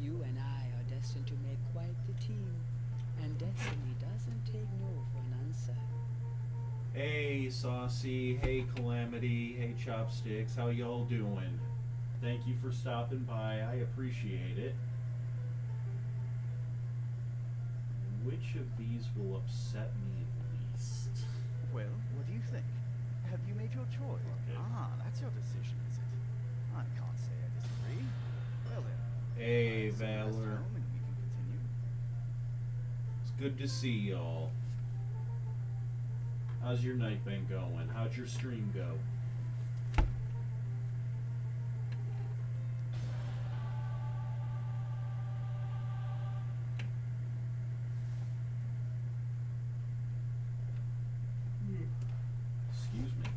you and I are destined to make quite the team. And destiny doesn't take no for an answer. Hey, Saucy. Hey, Calamity. Hey, Chopsticks. How y'all doing? Thank you for stopping by. I appreciate it. Which of these will upset me least? Well, what do you think? Have you made your choice? Okay. Ah, that's your decision, is it? I can't say I disagree. Well then. Hey, I'll send the rest Valor. home and we can continue. It's good to see y'all. How's your night been going? How'd your stream go? Excuse me.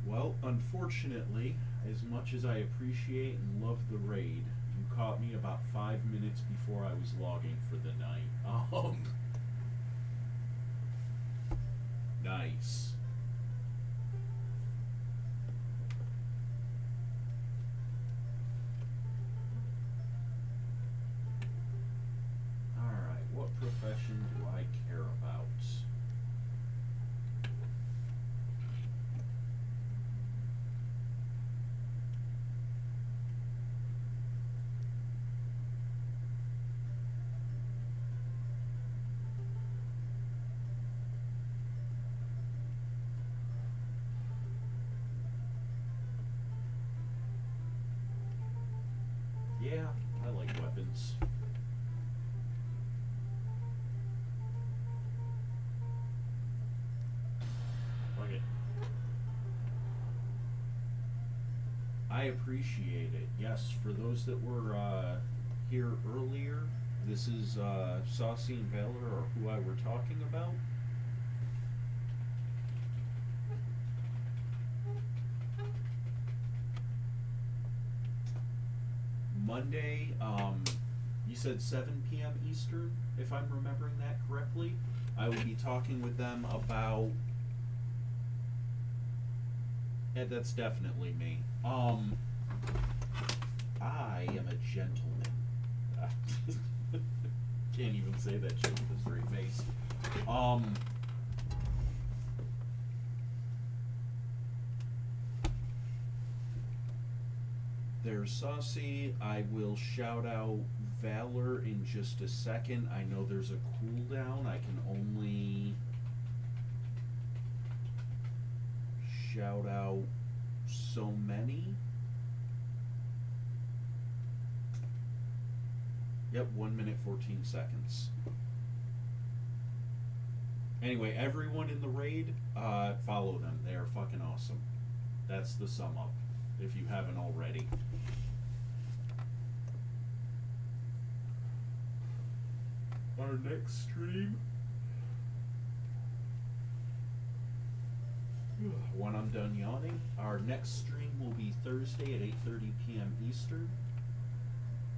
Well, unfortunately, as much as I appreciate and love the raid, you caught me about 5 minutes before I was logging for the night. Nice. Alright, what profession do I care about? Yeah, I like weapons. Okay. I appreciate it. Yes, for those that were here earlier, this is Saucy and Valor, or who I were talking about. Monday, you said 7 p.m. Eastern, if I'm remembering that correctly. I will be talking with them about. And that's definitely me. I am a gentleman. Can't even say that shit with a straight face. There's Saucy. I will shout out Valor in just a second. I know there's a cooldown. I can only shout out so many. Yep, 1 minute 14 seconds. Anyway, everyone in the raid, follow them. They are fucking awesome. That's the sum up, if you haven't already. Our next stream, when I'm done yawning, our next stream will be Thursday at 8:30 p.m. Eastern.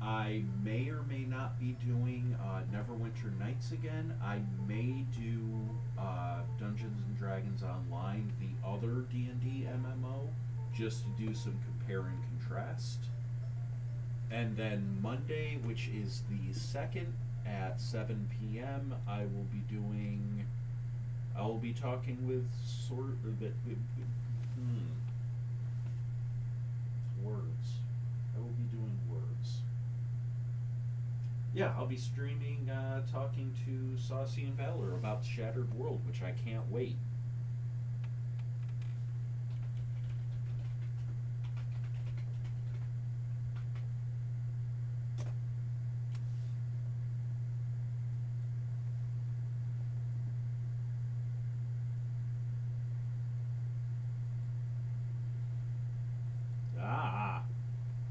I may or may not be doing Neverwinter Nights again. I may do Dungeons and Dragons Online, the other D&D MMO, just to do some compare and contrast. And then Monday, which is the 2nd at 7 p.m., I will be talking with words. I will be doing words. Yeah, I'll be streaming, talking to Saucy and Valor about Shattered World, which I can't wait.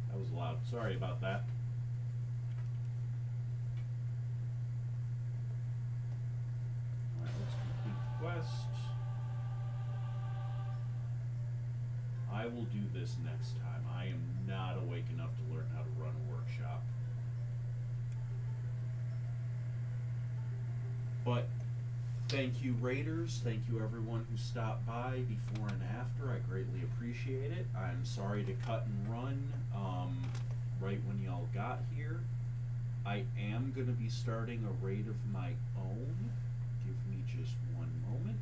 That was loud. Sorry about that. Alright, let's complete the quest. I will do this next time. I am not awake enough to learn how to run a workshop. But thank you, Raiders. Thank you, everyone who stopped by before and after. I greatly appreciate it. I'm sorry to cut and run right when y'all got here. I am going to be starting a raid of my own. Give me just one moment.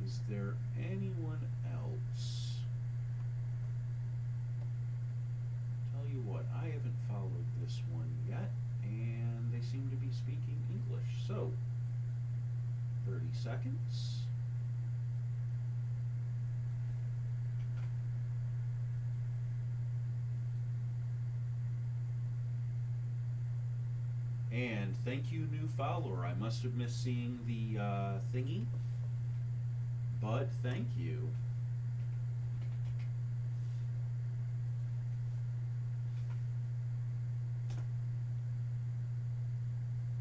Is there anyone else? Tell you what, I haven't followed this one yet, and they seem to be speaking English. So, 30 seconds. And thank you, new follower. I must have missed seeing the thingy, but thank you.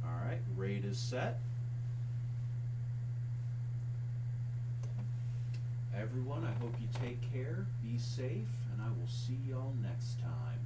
Alright, raid is set. Everyone, I hope you take care, be safe, and I will see y'all next time.